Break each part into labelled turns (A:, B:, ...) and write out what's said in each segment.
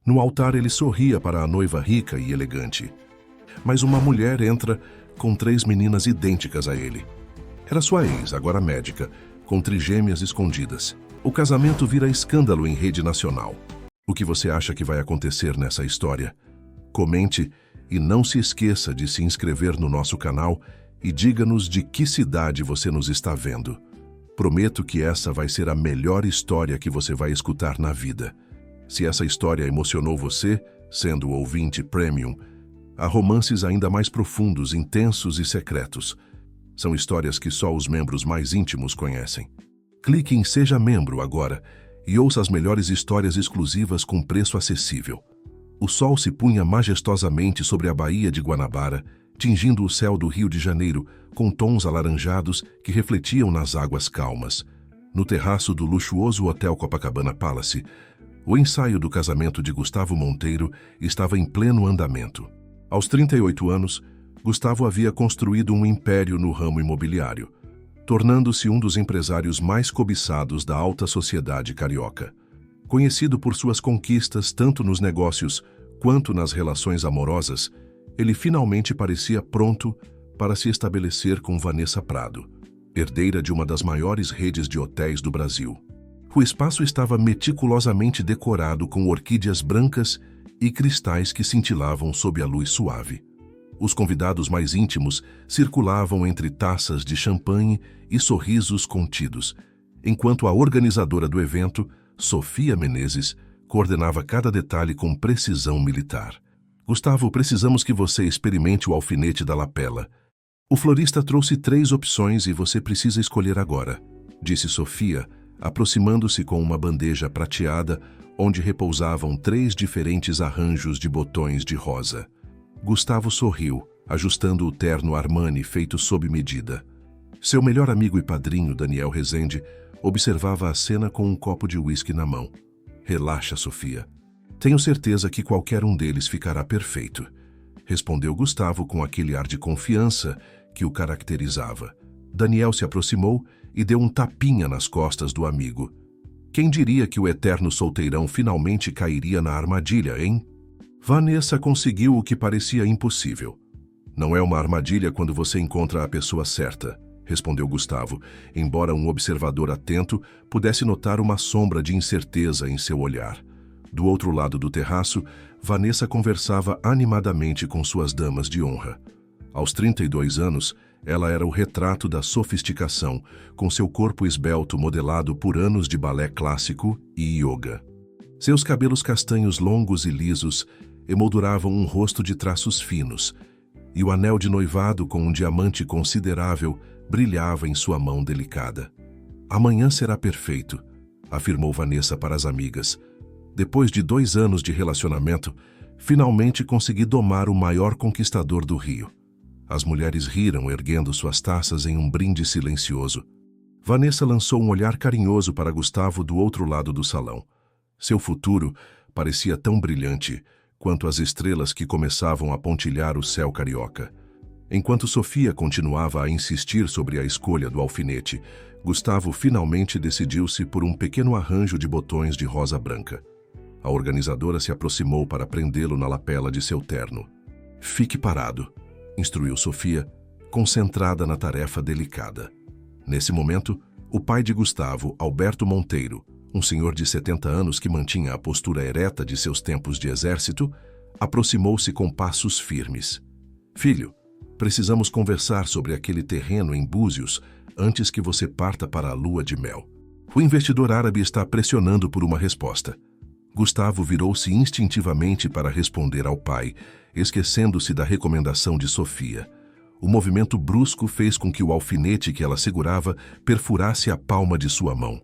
A: No altar ele sorria para a noiva rica e elegante. Mas uma mulher entra com 3 meninas idênticas a ele. Era sua ex, agora médica, com trigêmeas escondidas. O casamento vira escândalo em rede nacional. O que você acha que vai acontecer nessa história? Comente e não se esqueça de se inscrever no nosso canal e diga-nos de que cidade você nos está vendo. Prometo que essa vai ser a melhor história que você vai escutar na vida. Se essa história emocionou você, sendo ouvinte premium, há romances ainda mais profundos, intensos e secretos. São histórias que só os membros mais íntimos conhecem. Clique em Seja Membro agora e ouça as melhores histórias exclusivas com preço acessível. O sol se punha majestosamente sobre a Baía de Guanabara, tingindo o céu do Rio de Janeiro com tons alaranjados que refletiam nas águas calmas. No terraço do luxuoso Hotel Copacabana Palace, o ensaio do casamento de Gustavo Monteiro estava em pleno andamento. Aos 38 anos, Gustavo havia construído um império no ramo imobiliário, tornando-se um dos empresários mais cobiçados da alta sociedade carioca. Conhecido por suas conquistas tanto nos negócios quanto nas relações amorosas, ele finalmente parecia pronto para se estabelecer com Vanessa Prado, herdeira de uma das maiores redes de hotéis do Brasil. O espaço estava meticulosamente decorado com orquídeas brancas e cristais que cintilavam sob a luz suave. Os convidados mais íntimos circulavam entre taças de champanhe e sorrisos contidos, enquanto a organizadora do evento, Sofia Menezes, coordenava cada detalhe com precisão militar. Gustavo, precisamos que você experimente o alfinete da lapela. O florista trouxe 3 opções e você precisa escolher agora, disse Sofia, aproximando-se com uma bandeja prateada onde repousavam 3 diferentes arranjos de botões de rosa. Gustavo sorriu, ajustando o terno Armani feito sob medida. Seu melhor amigo e padrinho, Daniel Rezende, observava a cena com um copo de uísque na mão. Relaxa, Sofia. Tenho certeza que qualquer um deles ficará perfeito, respondeu Gustavo com aquele ar de confiança que o caracterizava. Daniel se aproximou e deu um tapinha nas costas do amigo. Quem diria que o eterno solteirão finalmente cairia na armadilha, hein? Vanessa conseguiu o que parecia impossível. Não é uma armadilha quando você encontra a pessoa certa, respondeu Gustavo, embora um observador atento pudesse notar uma sombra de incerteza em seu olhar. Do outro lado do terraço, Vanessa conversava animadamente com suas damas de honra. Aos 32 anos, ela era o retrato da sofisticação, com seu corpo esbelto modelado por anos de balé clássico e yoga. Seus cabelos castanhos longos e lisos emolduravam um rosto de traços finos, e o anel de noivado com um diamante considerável brilhava em sua mão delicada. Amanhã será perfeito, afirmou Vanessa para as amigas. Depois de 2 anos de relacionamento, finalmente consegui domar o maior conquistador do Rio. As mulheres riram, erguendo suas taças em um brinde silencioso. Vanessa lançou um olhar carinhoso para Gustavo do outro lado do salão. Seu futuro parecia tão brilhante quanto as estrelas que começavam a pontilhar o céu carioca. Enquanto Sofia continuava a insistir sobre a escolha do alfinete, Gustavo finalmente decidiu-se por um pequeno arranjo de botões de rosa branca. A organizadora se aproximou para prendê-lo na lapela de seu terno. Fique parado, instruiu Sofia, concentrada na tarefa delicada. Nesse momento, o pai de Gustavo, Alberto Monteiro, um senhor de 70 anos que mantinha a postura ereta de seus tempos de exército, aproximou-se com passos firmes. Filho, precisamos conversar sobre aquele terreno em Búzios antes que você parta para a lua de mel. O investidor árabe está pressionando por uma resposta. Gustavo virou-se instintivamente para responder ao pai, esquecendo-se da recomendação de Sofia. O movimento brusco fez com que o alfinete que ela segurava perfurasse a palma de sua mão.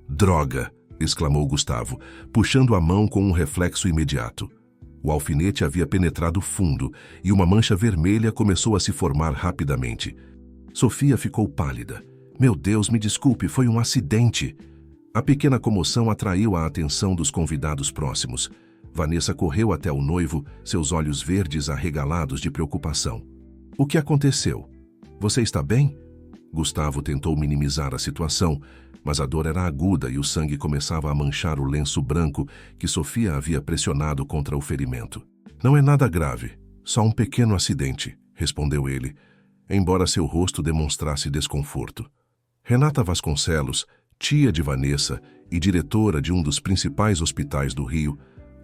A: Droga! Exclamou Gustavo, puxando a mão com um reflexo imediato. O alfinete havia penetrado fundo e uma mancha vermelha começou a se formar rapidamente. Sofia ficou pálida. Meu Deus, me desculpe, foi um acidente. A pequena comoção atraiu a atenção dos convidados próximos. Vanessa correu até o noivo, seus olhos verdes arregalados de preocupação. O que aconteceu? Você está bem? Gustavo tentou minimizar a situação, mas a dor era aguda e o sangue começava a manchar o lenço branco que Sofia havia pressionado contra o ferimento. Não é nada grave, só um pequeno acidente, respondeu ele, embora seu rosto demonstrasse desconforto. Renata Vasconcelos, tia de Vanessa e diretora de um dos principais hospitais do Rio,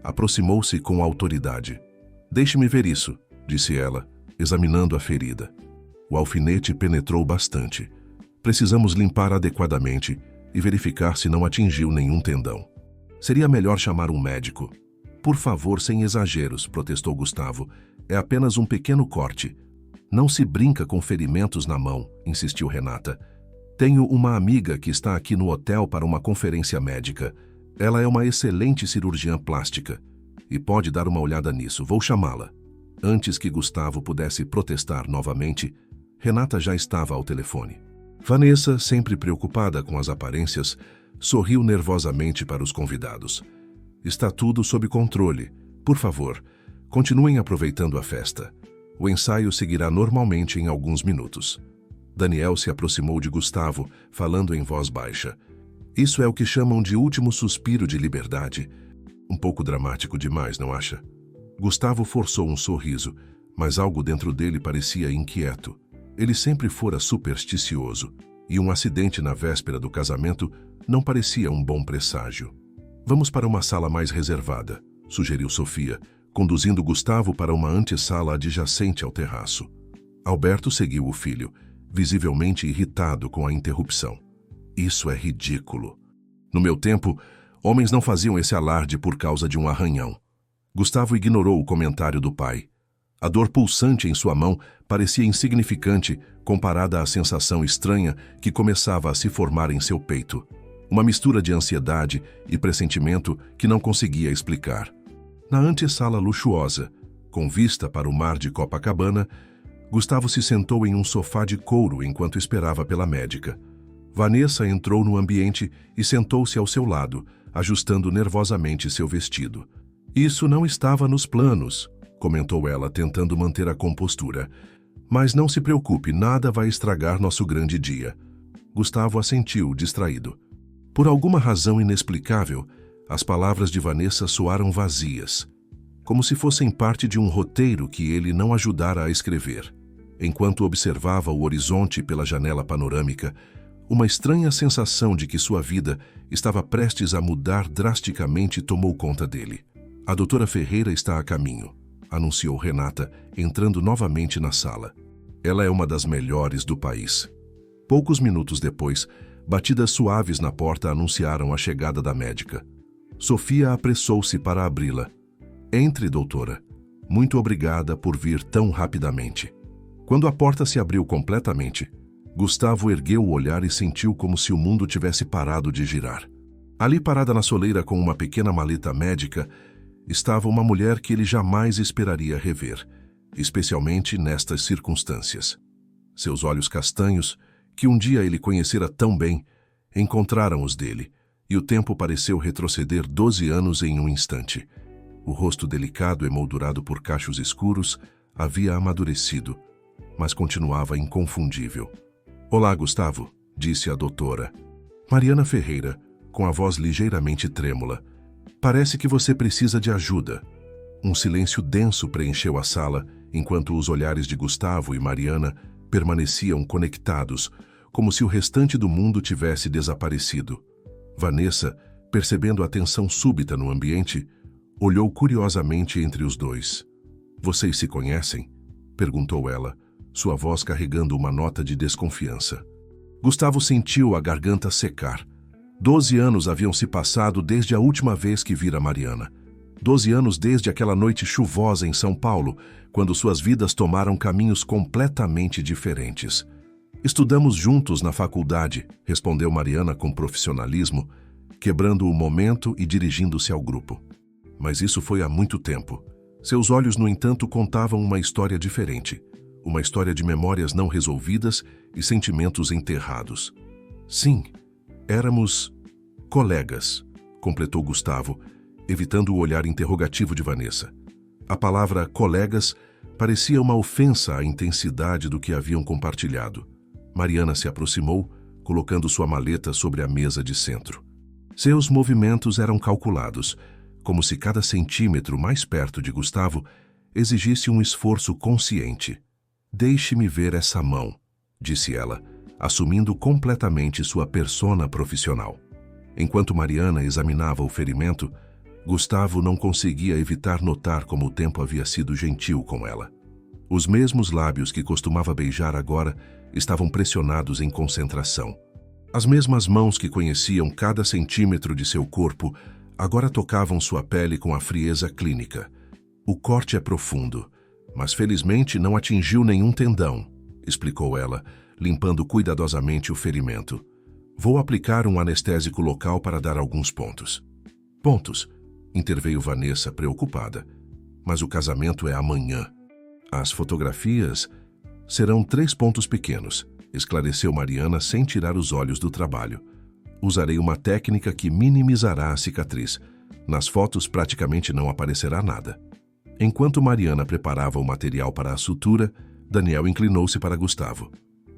A: aproximou-se com autoridade. Deixe-me ver isso, disse ela, examinando a ferida. O alfinete penetrou bastante. Precisamos limpar adequadamente e verificar se não atingiu nenhum tendão. Seria melhor chamar um médico. Por favor, sem exageros, protestou Gustavo. É apenas um pequeno corte. Não se brinca com ferimentos na mão, insistiu Renata. Tenho uma amiga que está aqui no hotel para uma conferência médica. Ela é uma excelente cirurgiã plástica e pode dar uma olhada nisso. Vou chamá-la. Antes que Gustavo pudesse protestar novamente, Renata já estava ao telefone. Vanessa, sempre preocupada com as aparências, sorriu nervosamente para os convidados. Está tudo sob controle. Por favor, continuem aproveitando a festa. O ensaio seguirá normalmente em alguns minutos. Daniel se aproximou de Gustavo, falando em voz baixa. Isso é o que chamam de último suspiro de liberdade. Um pouco dramático demais, não acha? Gustavo forçou um sorriso, mas algo dentro dele parecia inquieto. Ele sempre fora supersticioso, e um acidente na véspera do casamento não parecia um bom presságio. Vamos para uma sala mais reservada, sugeriu Sofia, conduzindo Gustavo para uma antessala adjacente ao terraço. Alberto seguiu o filho, visivelmente irritado com a interrupção. Isso é ridículo. No meu tempo, homens não faziam esse alarde por causa de um arranhão. Gustavo ignorou o comentário do pai. A dor pulsante em sua mão parecia insignificante comparada à sensação estranha que começava a se formar em seu peito. Uma mistura de ansiedade e pressentimento que não conseguia explicar. Na antessala luxuosa, com vista para o mar de Copacabana, Gustavo se sentou em um sofá de couro enquanto esperava pela médica. Vanessa entrou no ambiente e sentou-se ao seu lado, ajustando nervosamente seu vestido. Isso não estava nos planos, comentou ela, tentando manter a compostura. Mas não se preocupe, nada vai estragar nosso grande dia. Gustavo assentiu, distraído. Por alguma razão inexplicável, as palavras de Vanessa soaram vazias, como se fossem parte de um roteiro que ele não ajudara a escrever. Enquanto observava o horizonte pela janela panorâmica, uma estranha sensação de que sua vida estava prestes a mudar drasticamente tomou conta dele. A doutora Ferreira está a caminho, anunciou Renata, entrando novamente na sala. Ela é uma das melhores do país. Poucos minutos depois, batidas suaves na porta anunciaram a chegada da médica. Sofia apressou-se para abri-la. Entre, doutora. Muito obrigada por vir tão rapidamente. Quando a porta se abriu completamente, Gustavo ergueu o olhar e sentiu como se o mundo tivesse parado de girar. Ali, parada na soleira com uma pequena maleta médica, estava uma mulher que ele jamais esperaria rever, especialmente nestas circunstâncias. Seus olhos castanhos, que um dia ele conhecera tão bem, encontraram os dele, e o tempo pareceu retroceder 12 anos em um instante. O rosto delicado, emoldurado por cachos escuros, havia amadurecido, mas continuava inconfundível. Olá, Gustavo, disse a doutora. Mariana Ferreira, com a voz ligeiramente trêmula. Parece que você precisa de ajuda. Um silêncio denso preencheu a sala, enquanto os olhares de Gustavo e Mariana permaneciam conectados, como se o restante do mundo tivesse desaparecido. Vanessa, percebendo a tensão súbita no ambiente, olhou curiosamente entre os dois. Vocês se conhecem? Perguntou ela, sua voz carregando uma nota de desconfiança. Gustavo sentiu a garganta secar. 12 anos haviam se passado desde a última vez que vira Mariana. 12 anos desde aquela noite chuvosa em São Paulo, quando suas vidas tomaram caminhos completamente diferentes. Estudamos juntos na faculdade, respondeu Mariana com profissionalismo, quebrando o momento e dirigindo-se ao grupo. Mas isso foi há muito tempo. Seus olhos, no entanto, contavam uma história diferente. Uma história de memórias não resolvidas e sentimentos enterrados. Sim, éramos colegas, completou Gustavo, evitando o olhar interrogativo de Vanessa. A palavra colegas parecia uma ofensa à intensidade do que haviam compartilhado. Mariana se aproximou, colocando sua maleta sobre a mesa de centro. Seus movimentos eram calculados, como se cada centímetro mais perto de Gustavo exigisse um esforço consciente. "Deixe-me ver essa mão", disse ela, assumindo completamente sua persona profissional. Enquanto Mariana examinava o ferimento, Gustavo não conseguia evitar notar como o tempo havia sido gentil com ela. Os mesmos lábios que costumava beijar agora estavam pressionados em concentração. As mesmas mãos que conheciam cada centímetro de seu corpo agora tocavam sua pele com a frieza clínica. "O corte é profundo, mas felizmente não atingiu nenhum tendão", explicou ela, limpando cuidadosamente o ferimento. "Vou aplicar um anestésico local para dar alguns pontos." "Pontos?", interveio Vanessa, preocupada. "Mas o casamento é amanhã." "As fotografias serão 3 pontos pequenos", esclareceu Mariana sem tirar os olhos do trabalho. "Usarei uma técnica que minimizará a cicatriz. Nas fotos praticamente não aparecerá nada." Enquanto Mariana preparava o material para a sutura, Daniel inclinou-se para Gustavo.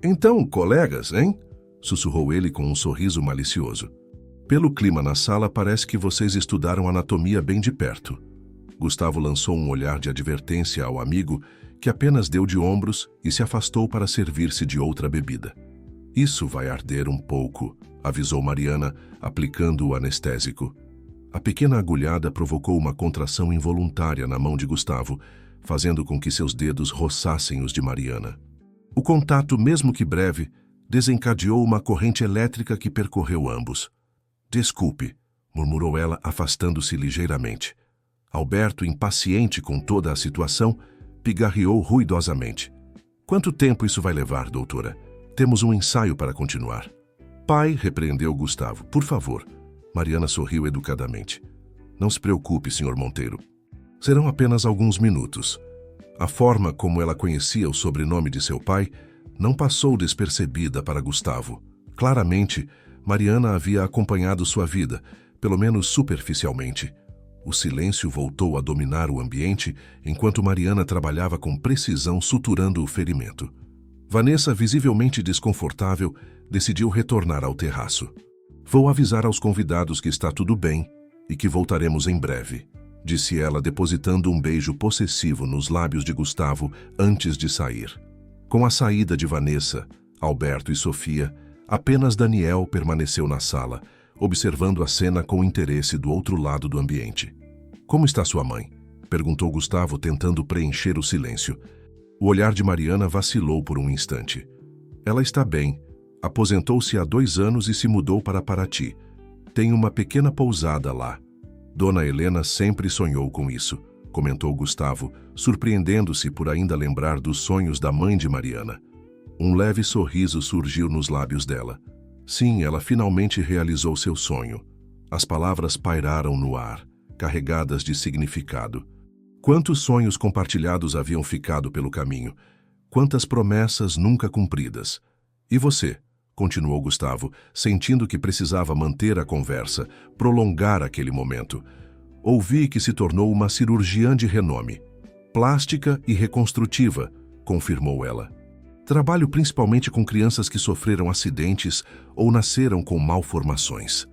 A: "Então, colegas, hein?", sussurrou ele com um sorriso malicioso. "Pelo clima na sala, parece que vocês estudaram anatomia bem de perto." Gustavo lançou um olhar de advertência ao amigo, que apenas deu de ombros e se afastou para servir-se de outra bebida. "Isso vai arder um pouco", avisou Mariana, aplicando o anestésico. A pequena agulhada provocou uma contração involuntária na mão de Gustavo, fazendo com que seus dedos roçassem os de Mariana. O contato, mesmo que breve, desencadeou uma corrente elétrica que percorreu ambos. "Desculpe", murmurou ela, afastando-se ligeiramente. Alberto, impaciente com toda a situação, pigarreou ruidosamente. "Quanto tempo isso vai levar, doutora? Temos um ensaio para continuar." "Pai", repreendeu Gustavo, "por favor." Mariana sorriu educadamente. "Não se preocupe, Sr. Monteiro. Serão apenas alguns minutos." A forma como ela conhecia o sobrenome de seu pai não passou despercebida para Gustavo. Claramente, Mariana havia acompanhado sua vida, pelo menos superficialmente. O silêncio voltou a dominar o ambiente enquanto Mariana trabalhava com precisão suturando o ferimento. Vanessa, visivelmente desconfortável, decidiu retornar ao terraço. "Vou avisar aos convidados que está tudo bem e que voltaremos em breve", disse ela, depositando um beijo possessivo nos lábios de Gustavo antes de sair. Com a saída de Vanessa, Alberto e Sofia, apenas Daniel permaneceu na sala, observando a cena com interesse do outro lado do ambiente. "Como está sua mãe?", perguntou Gustavo, tentando preencher o silêncio. O olhar de Mariana vacilou por um instante. "Ela está bem. Aposentou-se há 2 anos e se mudou para Paraty. Tem uma pequena pousada lá. Dona Helena sempre sonhou com isso", comentou Gustavo, surpreendendo-se por ainda lembrar dos sonhos da mãe de Mariana. Um leve sorriso surgiu nos lábios dela. Sim, ela finalmente realizou seu sonho. As palavras pairaram no ar, carregadas de significado. Quantos sonhos compartilhados haviam ficado pelo caminho? Quantas promessas nunca cumpridas? "E você?", continuou Gustavo, sentindo que precisava manter a conversa, prolongar aquele momento. "Ouvi que se tornou uma cirurgiã de renome. Plástica e reconstrutiva", confirmou ela. "Trabalho principalmente com crianças que sofreram acidentes ou nasceram com malformações.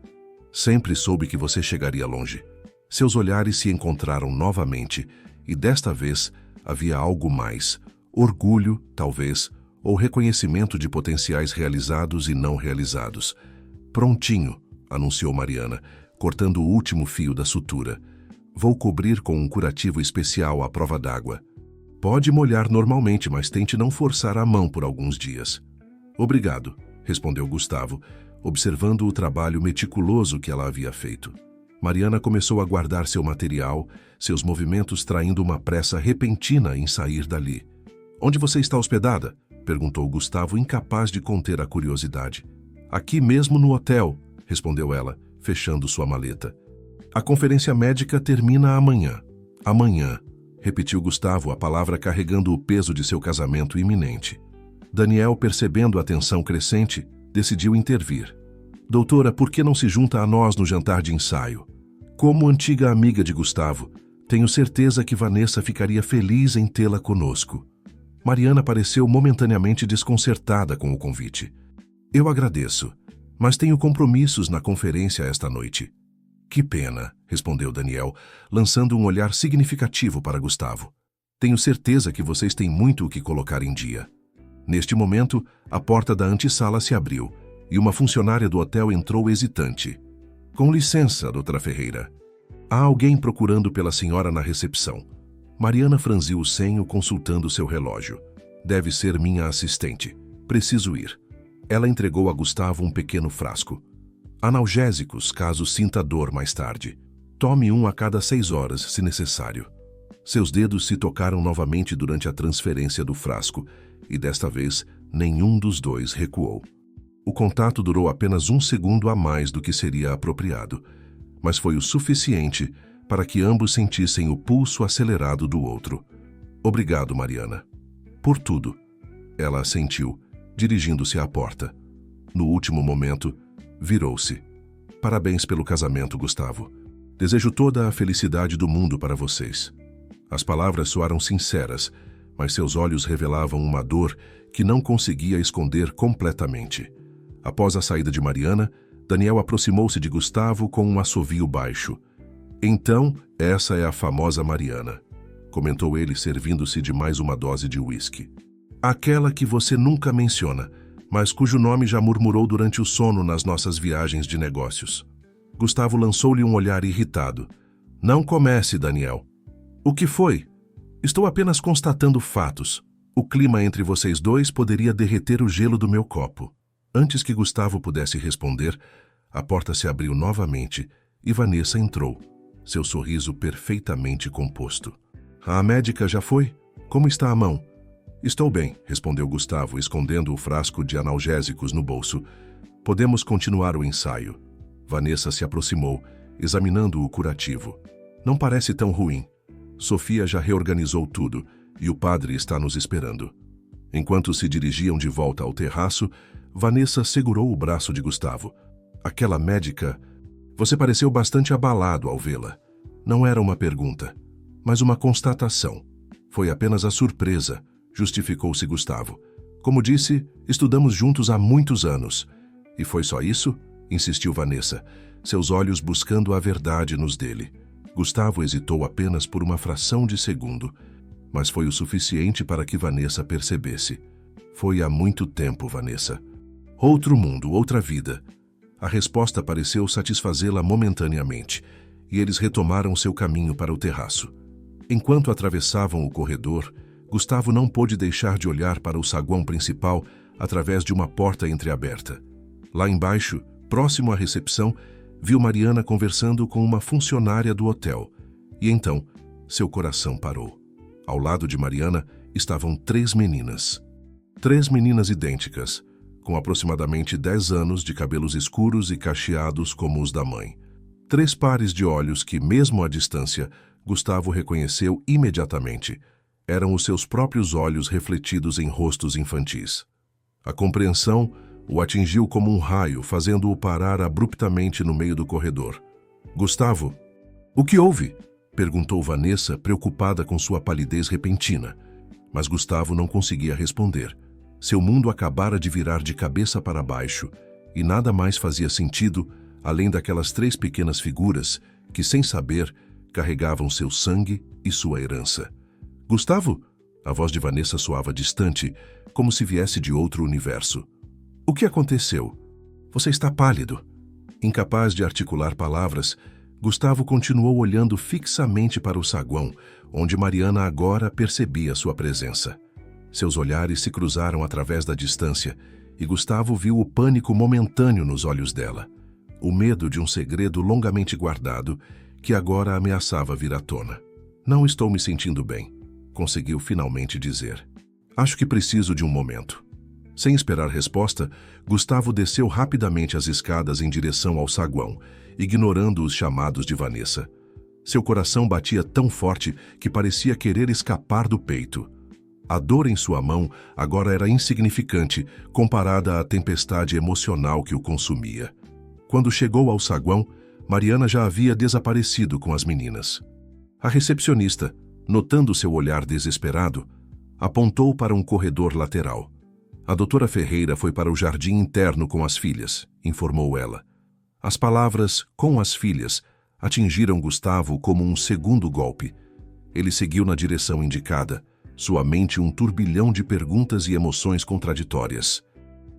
A: Sempre soube que você chegaria longe." Seus olhares se encontraram novamente, e desta vez havia algo mais. Orgulho, talvez, ou reconhecimento de potenciais realizados e não realizados. "Prontinho", anunciou Mariana, cortando o último fio da sutura. "Vou cobrir com um curativo especial à prova d'água. Pode molhar normalmente, mas tente não forçar a mão por alguns dias." "Obrigado", respondeu Gustavo, observando o trabalho meticuloso que ela havia feito. Mariana começou a guardar seu material, seus movimentos traindo uma pressa repentina em sair dali. "Onde você está hospedada?", perguntou Gustavo, incapaz de conter a curiosidade. "Aqui mesmo no hotel", respondeu ela, fechando sua maleta. "A conferência médica termina amanhã." "Amanhã", repetiu Gustavo, a palavra carregando o peso de seu casamento iminente. Daniel, percebendo a tensão crescente, decidiu intervir. "Doutora, por que não se junta a nós no jantar de ensaio? Como antiga amiga de Gustavo, tenho certeza que Vanessa ficaria feliz em tê-la conosco." Mariana pareceu momentaneamente desconcertada com o convite. Eu agradeço, mas tenho compromissos na conferência esta noite. Que pena, respondeu Daniel, lançando um olhar significativo para Gustavo. Tenho certeza que vocês têm muito o que colocar em dia. Neste momento, a porta da antessala se abriu e uma funcionária do hotel entrou hesitante. Com licença, doutora Ferreira. Há alguém procurando pela senhora na recepção. Mariana franziu o senho consultando seu relógio. Deve ser minha assistente. Preciso ir. Ela entregou a Gustavo um pequeno frasco. Analgésicos, caso sinta dor mais tarde. Tome um a cada 6 horas, se necessário. Seus dedos se tocaram novamente durante a transferência do frasco, e desta vez nenhum dos dois recuou. O contato durou apenas 1 segundo a mais do que seria apropriado, mas foi o suficiente para que ambos sentissem o pulso acelerado do outro. Obrigado, Mariana. Por tudo. Ela assentiu, dirigindo-se à porta. No último momento, virou-se. Parabéns pelo casamento, Gustavo. Desejo toda a felicidade do mundo para vocês. As palavras soaram sinceras, mas seus olhos revelavam uma dor que não conseguia esconder completamente. Após a saída de Mariana, Daniel aproximou-se de Gustavo com um assovio baixo. Então, essa é a famosa Mariana, comentou ele, servindo-se de mais uma dose de uísque. Aquela que você nunca menciona, mas cujo nome já murmurou durante o sono nas nossas viagens de negócios. Gustavo lançou-lhe um olhar irritado. Não comece, Daniel. O que foi? Estou apenas constatando fatos. O clima entre vocês dois poderia derreter o gelo do meu copo. Antes que Gustavo pudesse responder, a porta se abriu novamente e Vanessa entrou, seu sorriso perfeitamente composto. A médica já foi? Como está a mão? Estou bem, respondeu Gustavo, escondendo o frasco de analgésicos no bolso. Podemos continuar o ensaio. Vanessa se aproximou, examinando o curativo. Não parece tão ruim. Sofia já reorganizou tudo e o padre está nos esperando. Enquanto se dirigiam de volta ao terraço, Vanessa segurou o braço de Gustavo. Aquela médica... Você pareceu bastante abalado ao vê-la. Não era uma pergunta, mas uma constatação. Foi apenas a surpresa, justificou-se Gustavo. Como disse, estudamos juntos há muitos anos. E foi só isso? Insistiu Vanessa, seus olhos buscando a verdade nos dele. Gustavo hesitou apenas por uma fração de segundo, mas foi o suficiente para que Vanessa percebesse. Foi há muito tempo, Vanessa. Outro mundo, outra vida. A resposta pareceu satisfazê-la momentaneamente, e eles retomaram seu caminho para o terraço. Enquanto atravessavam o corredor, Gustavo não pôde deixar de olhar para o saguão principal através de uma porta entreaberta. Lá embaixo, próximo à recepção, viu Mariana conversando com uma funcionária do hotel. E então, seu coração parou. Ao lado de Mariana estavam 3 meninas. 3 meninas idênticas, com aproximadamente 10 anos, de cabelos escuros e cacheados como os da mãe. 3 pares de olhos que, mesmo à distância, Gustavo reconheceu imediatamente. Eram os seus próprios olhos refletidos em rostos infantis. A compreensão o atingiu como um raio, fazendo-o parar abruptamente no meio do corredor. Gustavo, o que houve? Perguntou Vanessa, preocupada com sua palidez repentina. Mas Gustavo não conseguia responder. Seu mundo acabara de virar de cabeça para baixo, e nada mais fazia sentido além daquelas 3 pequenas figuras que, sem saber, carregavam seu sangue e sua herança. Gustavo? A voz de Vanessa soava distante, como se viesse de outro universo. O que aconteceu? Você está pálido. Incapaz de articular palavras, Gustavo continuou olhando fixamente para o saguão, onde Mariana agora percebia sua presença. Seus olhares se cruzaram através da distância, e Gustavo viu o pânico momentâneo nos olhos dela, o medo de um segredo longamente guardado que agora ameaçava vir à tona. Não estou me sentindo bem, conseguiu finalmente dizer. Acho que preciso de um momento. Sem esperar resposta, Gustavo desceu rapidamente as escadas em direção ao saguão, ignorando os chamados de Vanessa. Seu coração batia tão forte que parecia querer escapar do peito. A dor em sua mão agora era insignificante comparada à tempestade emocional que o consumia. Quando chegou ao saguão, Mariana já havia desaparecido com as meninas. A recepcionista, notando seu olhar desesperado, Apontou para um corredor lateral. A doutora Ferreira foi para o jardim interno com as filhas, informou ela. As palavras "com as filhas" atingiram Gustavo como um segundo golpe. Ele seguiu na direção indicada, sua mente um turbilhão de perguntas e emoções contraditórias.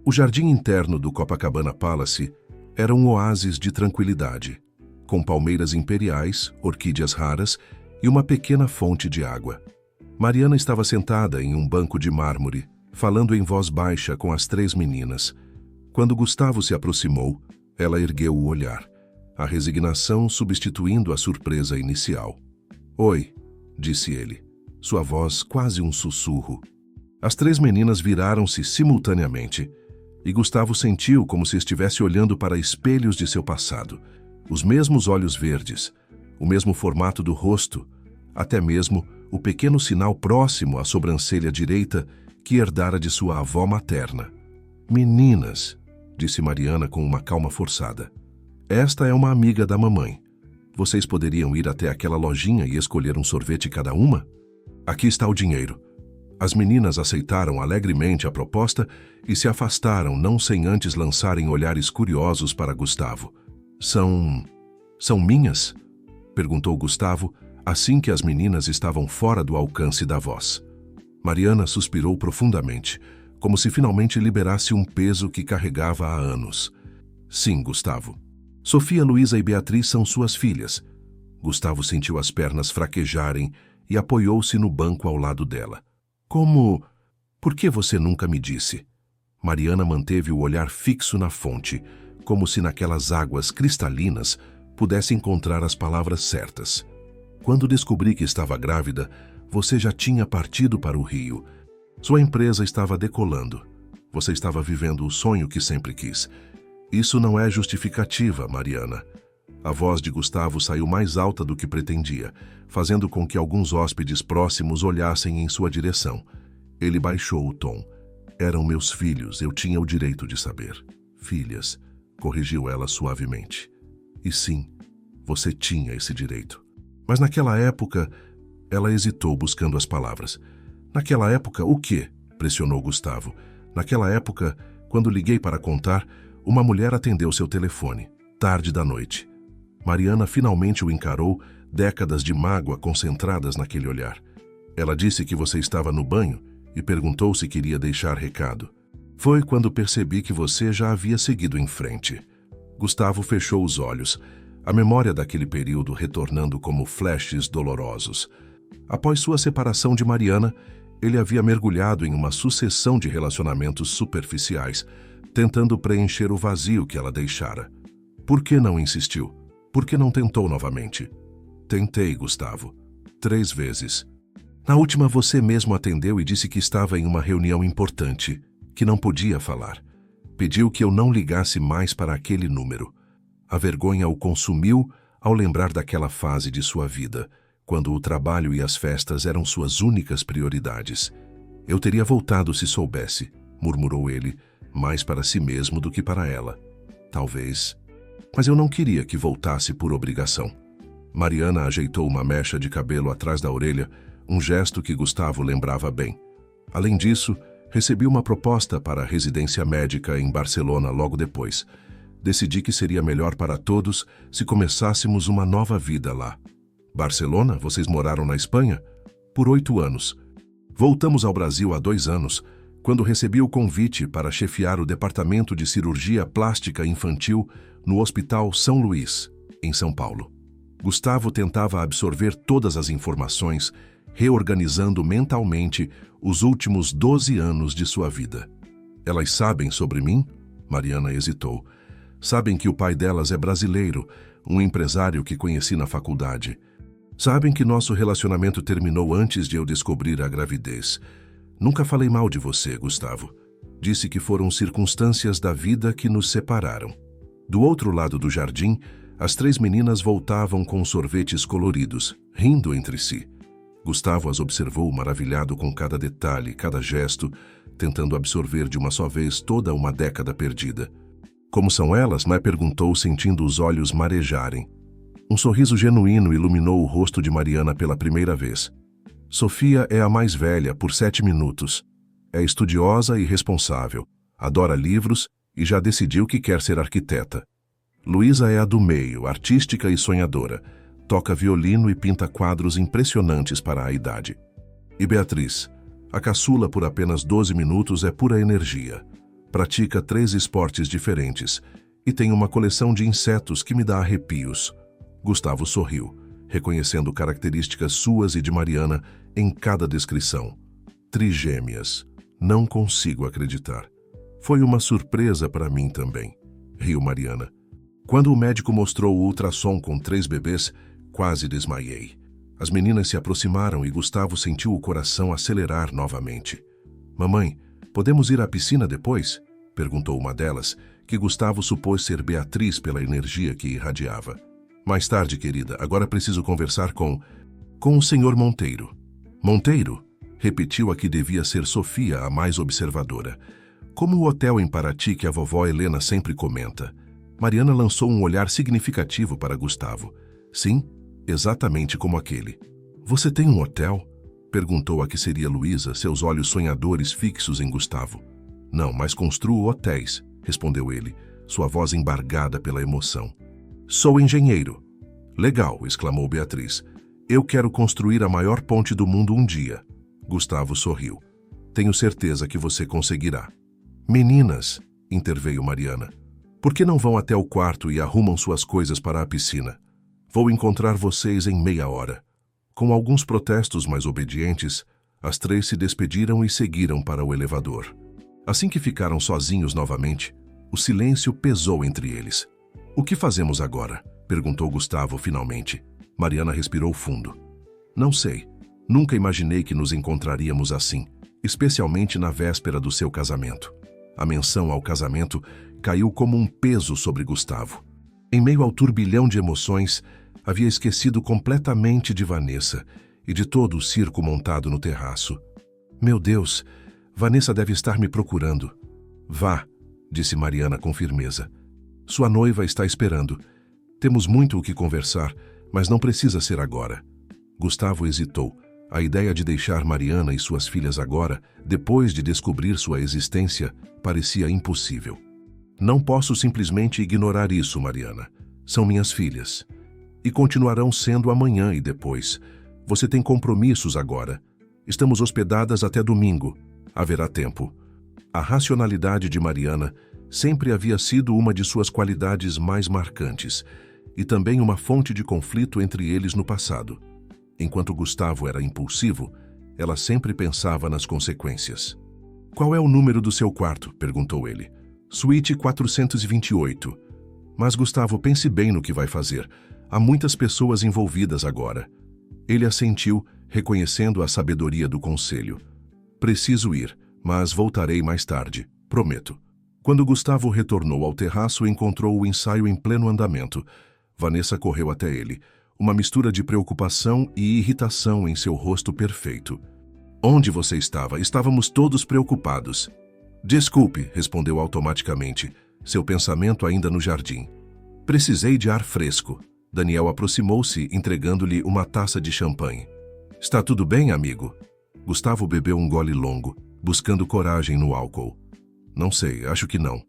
A: O jardim interno do Copacabana Palace era um oásis de tranquilidade, com palmeiras imperiais, orquídeas raras e uma pequena fonte de água. Mariana estava sentada em um banco de mármore, falando em voz baixa com as 3 meninas. Quando Gustavo se aproximou, ela ergueu o olhar, a resignação substituindo a surpresa inicial. "Oi", disse ele, sua voz quase um sussurro. As 3 meninas viraram-se simultaneamente, e Gustavo sentiu como se estivesse olhando para espelhos de seu passado. Os mesmos olhos verdes, o mesmo formato do rosto, até mesmo o pequeno sinal próximo à sobrancelha direita que herdara de sua avó materna. "Meninas", disse Mariana com uma calma forçada. "Esta é uma amiga da mamãe. Vocês poderiam ir até aquela lojinha e escolher um sorvete cada uma? Aqui está o dinheiro." As meninas aceitaram alegremente a proposta e se afastaram, não sem antes lançarem olhares curiosos para Gustavo. São minhas?" perguntou Gustavo, assim que as meninas estavam fora do alcance da voz. Mariana suspirou profundamente, como se finalmente liberasse um peso que carregava há anos. "Sim, Gustavo. Sofia, Luísa e Beatriz são suas filhas." Gustavo sentiu as pernas fraquejarem e apoiou-se no banco ao lado dela. "Como? Por que você nunca me disse?" Mariana manteve o olhar fixo na fonte, como se naquelas águas cristalinas pudesse encontrar as palavras certas. "Quando descobri que estava grávida, você já tinha partido para o Rio. Sua empresa estava decolando. Você estava vivendo o sonho que sempre quis. Isso não é justificativa, Mariana." A voz de Gustavo saiu mais alta do que pretendia, fazendo com que alguns hóspedes próximos olhassem em sua direção. Ele baixou o tom. "Eram meus filhos, eu tinha o direito de saber." "Filhas", corrigiu ela suavemente. "E sim, você tinha esse direito. Mas naquela época..." Ela hesitou buscando as palavras. "Naquela época, o quê?" pressionou Gustavo. "Naquela época, quando liguei para contar, uma mulher atendeu seu telefone, tarde da noite." Mariana finalmente o encarou, décadas de mágoa concentradas naquele olhar. "Ela disse que você estava no banho e perguntou se queria deixar recado. Foi quando percebi que você já havia seguido em frente." Gustavo fechou os olhos, a memória daquele período retornando como flashes dolorosos. Após sua separação de Mariana, ele havia mergulhado em uma sucessão de relacionamentos superficiais, tentando preencher o vazio que ela deixara. Por que não insistiu? Por que não tentou novamente? "Tentei, Gustavo. 3 vezes. Na última você mesmo atendeu e disse que estava em uma reunião importante, que não podia falar. Pediu que eu não ligasse mais para aquele número. A vergonha o consumiu ao lembrar daquela fase de sua vida, quando o trabalho e as festas eram suas únicas prioridades. Eu teria voltado se soubesse", murmurou ele, mais para si mesmo do que para ela. "Talvez. Mas eu não queria que voltasse por obrigação." Mariana ajeitou uma mecha de cabelo atrás da orelha, um gesto que Gustavo lembrava bem. Além disso, recebi uma proposta para a residência médica em Barcelona logo depois. Decidi que seria melhor para todos se começássemos uma nova vida lá. "Barcelona? Vocês moraram na Espanha?" "Por 8 anos. Voltamos ao Brasil há 2 anos, quando recebi o convite para chefiar o departamento de cirurgia plástica infantil no Hospital São Luís, em São Paulo." Gustavo tentava absorver todas as informações, reorganizando mentalmente os últimos 12 anos de sua vida. "Elas sabem sobre mim?" Mariana hesitou. "Sabem que o pai delas é brasileiro, um empresário que conheci na faculdade. Sabem que nosso relacionamento terminou antes de eu descobrir a gravidez. Nunca falei mal de você, Gustavo. Disse que foram circunstâncias da vida que nos separaram." Do outro lado do jardim, as 3 meninas voltavam com sorvetes coloridos, rindo entre si. Gustavo as observou maravilhado com cada detalhe, cada gesto, tentando absorver de uma só vez toda uma década perdida. "Como são elas?" perguntou, sentindo os olhos marejarem. Um sorriso genuíno iluminou o rosto de Mariana pela primeira vez. Sofia é a mais velha, por 7 minutos. É estudiosa e responsável, adora livros e já decidiu que quer ser arquiteta. Luísa é a do meio, artística e sonhadora. Toca violino e pinta quadros impressionantes para a idade. E Beatriz, a caçula por apenas 12 minutos, é pura energia. Pratica 3 esportes diferentes e tem uma coleção de insetos que me dá arrepios. Gustavo sorriu, reconhecendo características suas e de Mariana em cada descrição. Trigêmeas. Não consigo acreditar. Foi uma surpresa para mim também, riu Mariana. Quando o médico mostrou o ultrassom com 3 bebês, quase desmaiei. As meninas se aproximaram e Gustavo sentiu o coração acelerar novamente. Mamãe, podemos ir à piscina depois? Perguntou uma delas, que Gustavo supôs ser Beatriz pela energia que irradiava. Mais tarde, querida, agora preciso conversar com o senhor Monteiro. Monteiro? Repetiu a que devia ser Sofia, a mais observadora. Como o hotel em Paraty que a vovó Helena sempre comenta. Mariana lançou um olhar significativo para Gustavo. Sim, exatamente como aquele. Você tem um hotel? Perguntou a que seria Luísa, seus olhos sonhadores fixos em Gustavo. Não, mas construo hotéis, respondeu ele, sua voz embargada pela emoção. Sou engenheiro. Legal, exclamou Beatriz. Eu quero construir a maior ponte do mundo um dia. Gustavo sorriu. Tenho certeza que você conseguirá. Meninas, interveio Mariana, por que não vão até o quarto e arrumam suas coisas para a piscina? Vou encontrar vocês em meia hora. Com alguns protestos mais obedientes, as 3 se despediram e seguiram para o elevador. Assim que ficaram sozinhos novamente, o silêncio pesou entre eles. O que fazemos agora? Perguntou Gustavo finalmente. Mariana respirou fundo. Não sei. Nunca imaginei que nos encontraríamos assim, especialmente na véspera do seu casamento. A menção ao casamento caiu como um peso sobre Gustavo. Em meio ao turbilhão de emoções, havia esquecido completamente de Vanessa e de todo o circo montado no terraço. Meu Deus, Vanessa deve estar me procurando. Vá, disse Mariana com firmeza. Sua noiva está esperando. Temos muito o que conversar, mas não precisa ser agora. Gustavo hesitou. A ideia de deixar Mariana e suas filhas agora, depois de descobrir sua existência, parecia impossível. Não posso simplesmente ignorar isso, Mariana. São minhas filhas. E continuarão sendo amanhã e depois. Você tem compromissos agora. Estamos hospedadas até domingo. Haverá tempo. A racionalidade de Mariana sempre havia sido uma de suas qualidades mais marcantes e também uma fonte de conflito entre eles no passado. Enquanto Gustavo era impulsivo, ela sempre pensava nas consequências. Qual é o número do seu quarto? Perguntou ele. Suíte 428. Mas Gustavo, pense bem no que vai fazer. Há muitas pessoas envolvidas agora. Ele assentiu, reconhecendo a sabedoria do conselho. Preciso ir, mas voltarei mais tarde, prometo. Quando Gustavo retornou ao terraço, encontrou o ensaio em pleno andamento. Vanessa correu até ele, uma mistura de preocupação e irritação em seu rosto perfeito. Onde você estava? Estávamos todos preocupados. Desculpe, respondeu automaticamente, seu pensamento ainda no jardim. Precisei de ar fresco. Daniel aproximou-se, entregando-lhe uma taça de champanhe. Está tudo bem, amigo? Gustavo bebeu um gole longo, buscando coragem no álcool. Não sei, acho que não.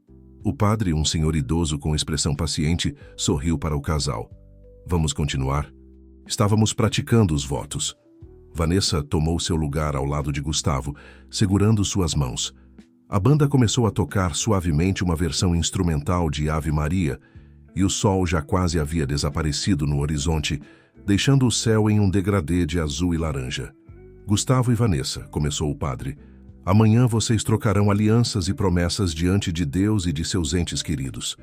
A: O padre, um senhor idoso com expressão paciente, sorriu para o casal. Vamos continuar? Estávamos praticando os votos. Vanessa tomou seu lugar ao lado de Gustavo, segurando suas mãos. A banda começou a tocar suavemente uma versão instrumental de Ave Maria, e o sol já quase havia desaparecido no horizonte, deixando o céu em um degradê de azul e laranja. Gustavo e Vanessa, começou o padre, amanhã vocês trocarão alianças e promessas diante de Deus e de seus entes queridos.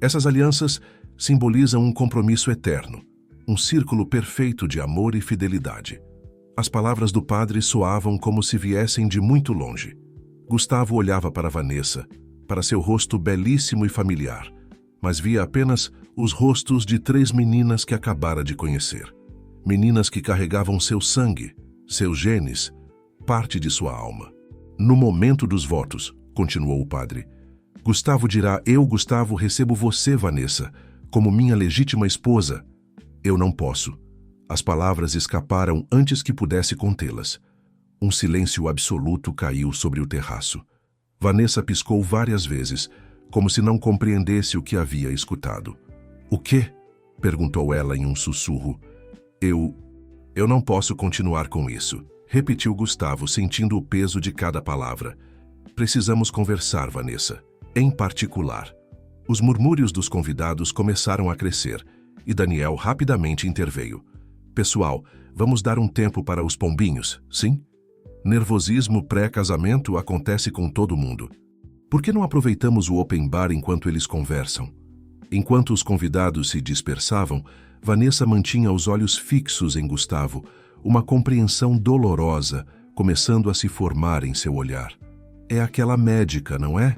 A: Essas alianças simbolizam um compromisso eterno, um círculo perfeito de amor e fidelidade. As palavras do padre soavam como se viessem de muito longe. Gustavo olhava para Vanessa, para seu rosto belíssimo e familiar, mas via apenas os rostos de 3 meninas que acabara de conhecer. Meninas que carregavam seu sangue, seus genes, parte de sua alma. No momento dos votos, continuou o padre, Gustavo dirá: eu, Gustavo, recebo você, Vanessa, como minha legítima esposa. Eu não posso. As palavras escaparam antes que pudesse contê-las. Um silêncio absoluto caiu sobre o terraço. Vanessa piscou várias vezes, como se não compreendesse o que havia escutado. "O quê?" perguntou ela em um sussurro. Eu não posso continuar com isso", repetiu Gustavo, sentindo o peso de cada palavra. "Precisamos conversar, Vanessa. Em particular." Os murmúrios dos convidados começaram a crescer, e Daniel rapidamente interveio. "Pessoal, vamos dar um tempo para os pombinhos, sim? Nervosismo pré-casamento acontece com todo mundo. Por que não aproveitamos o open bar enquanto eles conversam?" Enquanto os convidados se dispersavam, Vanessa mantinha os olhos fixos em Gustavo, uma compreensão dolorosa começando a se formar em seu olhar. "É aquela médica, não é?"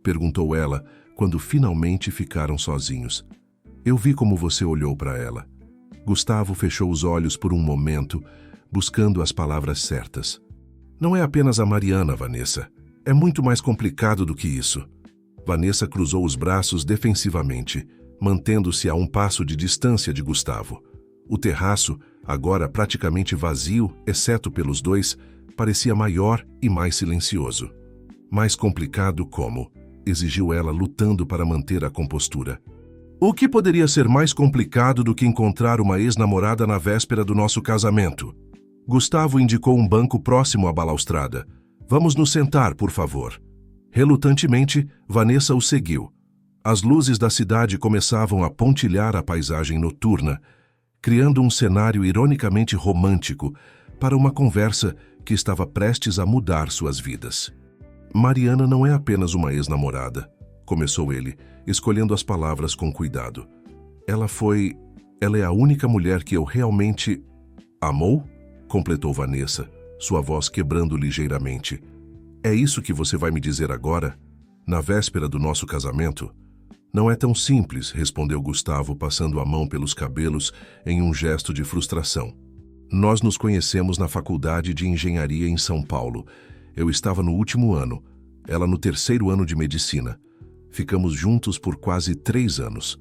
A: perguntou ela, quando finalmente ficaram sozinhos. "Eu vi como você olhou para ela." Gustavo fechou os olhos por um momento, buscando as palavras certas. "Não é apenas a Mariana, Vanessa. É muito mais complicado do que isso." Vanessa cruzou os braços defensivamente, mantendo-se a um passo de distância de Gustavo. O terraço, agora praticamente vazio, exceto pelos dois, parecia maior e mais silencioso. "Mais complicado como?" exigiu ela, lutando para manter a compostura. "O que poderia ser mais complicado do que encontrar uma ex-namorada na véspera do nosso casamento?" Gustavo indicou um banco próximo à balaustrada. "Vamos nos sentar, por favor." Relutantemente, Vanessa o seguiu. As luzes da cidade começavam a pontilhar a paisagem noturna, criando um cenário ironicamente romântico para uma conversa que estava prestes a mudar suas vidas. "Mariana não é apenas uma ex-namorada", começou ele, escolhendo as palavras com cuidado. Ela é a única mulher que eu realmente..." "Amou?" completou Vanessa, sua voz quebrando ligeiramente. "É isso que você vai me dizer agora, na véspera do nosso casamento?" "Não é tão simples", respondeu Gustavo, passando a mão pelos cabelos em um gesto de frustração. "Nós nos conhecemos na faculdade de engenharia em São Paulo. Eu estava no último ano, ela no terceiro ano de medicina. Ficamos juntos por quase 3 anos.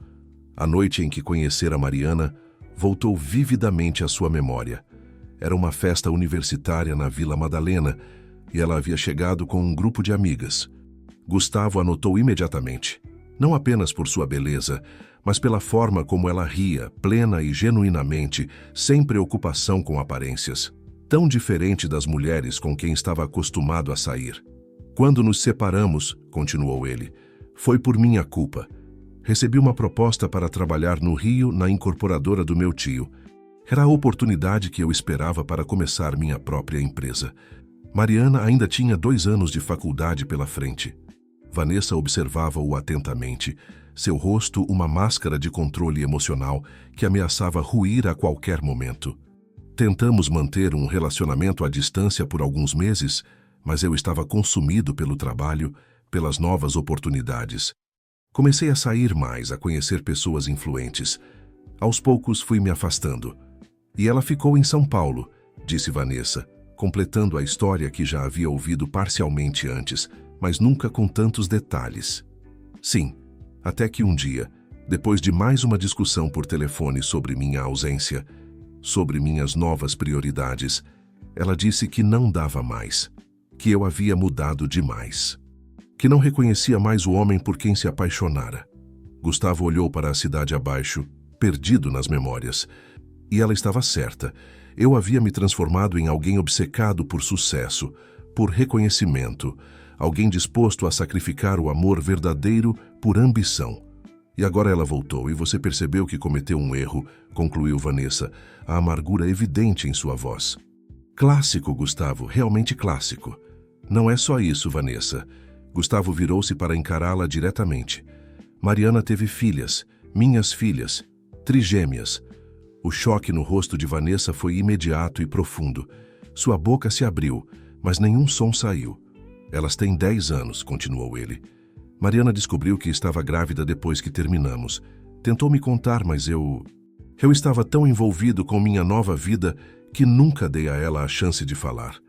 A: A noite em que conhecera Mariana voltou vividamente à sua memória. Era uma festa universitária na Vila Madalena e ela havia chegado com um grupo de amigas. Gustavo anotou imediatamente, não apenas por sua beleza, mas pela forma como ela ria, plena e genuinamente, sem preocupação com aparências. Tão diferente das mulheres com quem estava acostumado a sair. "Quando nos separamos", continuou ele, "foi por minha culpa. Recebi uma proposta para trabalhar no Rio na incorporadora do meu tio. Era a oportunidade que eu esperava para começar minha própria empresa. Mariana ainda tinha 2 anos de faculdade pela frente." Vanessa observava-o atentamente, seu rosto uma máscara de controle emocional que ameaçava ruir a qualquer momento. "Tentamos manter um relacionamento à distância por alguns meses, mas eu estava consumido pelo trabalho, pelas novas oportunidades. Comecei a sair mais, a conhecer pessoas influentes. Aos poucos fui me afastando. E ela ficou em São Paulo", disse Vanessa, completando a história que já havia ouvido parcialmente antes, mas nunca com tantos detalhes. "Sim, até que um dia, depois de mais uma discussão por telefone sobre minha ausência, sobre minhas novas prioridades, ela disse que não dava mais, que eu havia mudado demais, que não reconhecia mais o homem por quem se apaixonara." Gustavo olhou para a cidade abaixo, perdido nas memórias. E ela estava certa. Eu havia me transformado em alguém obcecado por sucesso, por reconhecimento, alguém disposto a sacrificar o amor verdadeiro por ambição. "E agora ela voltou e você percebeu que cometeu um erro", concluiu Vanessa, a amargura evidente em sua voz. "Clássico, Gustavo, realmente clássico." "Não é só isso, Vanessa." Gustavo virou-se para encará-la diretamente. "Mariana teve filhas, minhas filhas, trigêmeas." O choque no rosto de Vanessa foi imediato e profundo. Sua boca se abriu, mas nenhum som saiu. "Elas têm 10 anos", continuou ele. "Mariana descobriu que estava grávida depois que terminamos. Tentou me contar, mas eu estava tão envolvido com minha nova vida que nunca dei a ela a chance de falar."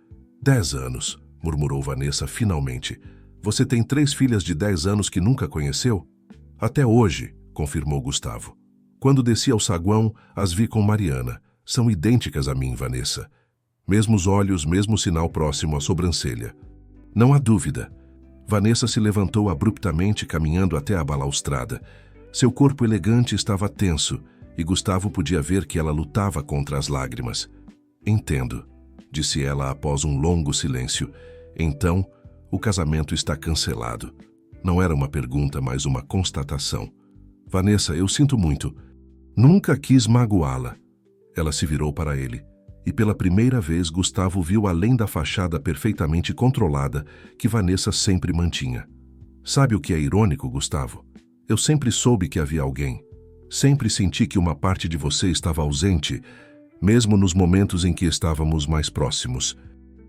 A: 10 anos", murmurou Vanessa finalmente. "Você tem 3 filhas de 10 anos que nunca conheceu?" "Até hoje", confirmou Gustavo. "Quando desci ao saguão, as vi com Mariana. São idênticas a mim, Vanessa. Mesmos olhos, mesmo sinal próximo à sobrancelha. Não há dúvida. Vanessa se levantou abruptamente, caminhando até a balaustrada. Seu corpo elegante estava tenso, e Gustavo podia ver que ela lutava contra as lágrimas. Entendo, disse ela após um longo silêncio. Então, o casamento está cancelado. Não era uma pergunta, mas uma constatação. Vanessa, eu sinto muito. Nunca quis magoá-la. Ela se virou para ele, e pela primeira vez Gustavo viu além da fachada perfeitamente controlada que Vanessa sempre mantinha. Sabe o que é irônico, Gustavo? Eu sempre soube que havia alguém. Sempre senti que uma parte de você estava ausente, mesmo nos momentos em que estávamos mais próximos.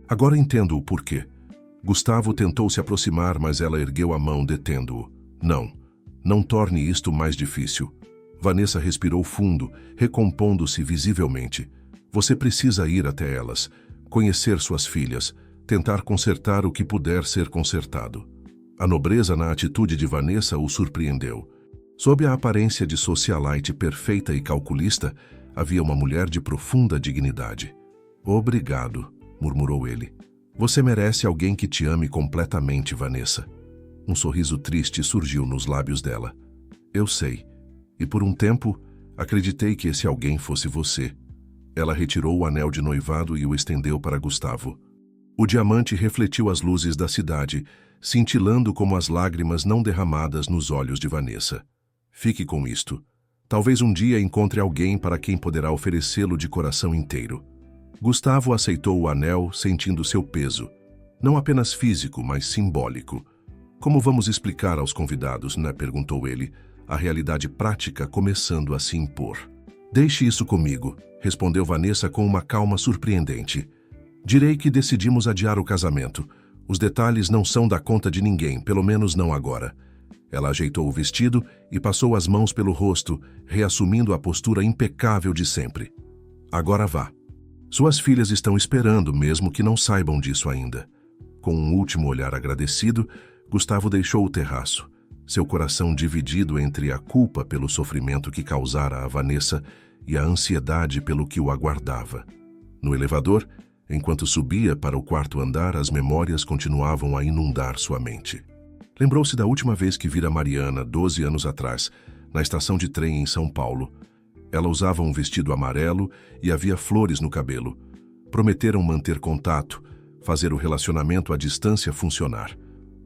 A: Agora entendo o porquê. Gustavo tentou se aproximar, mas ela ergueu a mão, detendo-o. Não torne isto mais difícil. Vanessa respirou fundo, recompondo-se visivelmente. Você precisa ir até elas, conhecer suas filhas, tentar consertar o que puder ser consertado. A nobreza na atitude de Vanessa o surpreendeu. Sob a aparência de socialite perfeita e calculista, havia uma mulher de profunda dignidade. Obrigado, murmurou ele. Você merece alguém que te ame completamente, Vanessa. Um sorriso triste surgiu nos lábios dela. Eu sei. E por um tempo, acreditei que esse alguém fosse você. Ela retirou o anel de noivado e o estendeu para Gustavo. O diamante refletiu as luzes da cidade, cintilando como as lágrimas não derramadas nos olhos de Vanessa. Fique com isto. Talvez um dia encontre alguém para quem poderá oferecê-lo de coração inteiro. Gustavo aceitou o anel, sentindo seu peso. Não apenas físico, mas simbólico. Como vamos explicar aos convidados, né? Perguntou ele, a realidade prática começando a se impor. Deixe isso comigo, respondeu Vanessa com uma calma surpreendente. Direi que decidimos adiar o casamento. Os detalhes não são da conta de ninguém, pelo menos não agora. Ela ajeitou o vestido e passou as mãos pelo rosto, reassumindo a postura impecável de sempre. Agora vá. Suas filhas estão esperando, mesmo que não saibam disso ainda. Com um último olhar agradecido, Gustavo deixou o terraço, seu coração dividido entre a culpa pelo sofrimento que causara a Vanessa e a ansiedade pelo que o aguardava. No elevador, enquanto subia para o quarto andar, as memórias continuavam a inundar sua mente. Lembrou-se da última vez que vira Mariana, 12 anos atrás, na estação de trem em São Paulo. Ela usava um vestido amarelo e havia flores no cabelo. Prometeram manter contato, fazer o relacionamento à distância funcionar.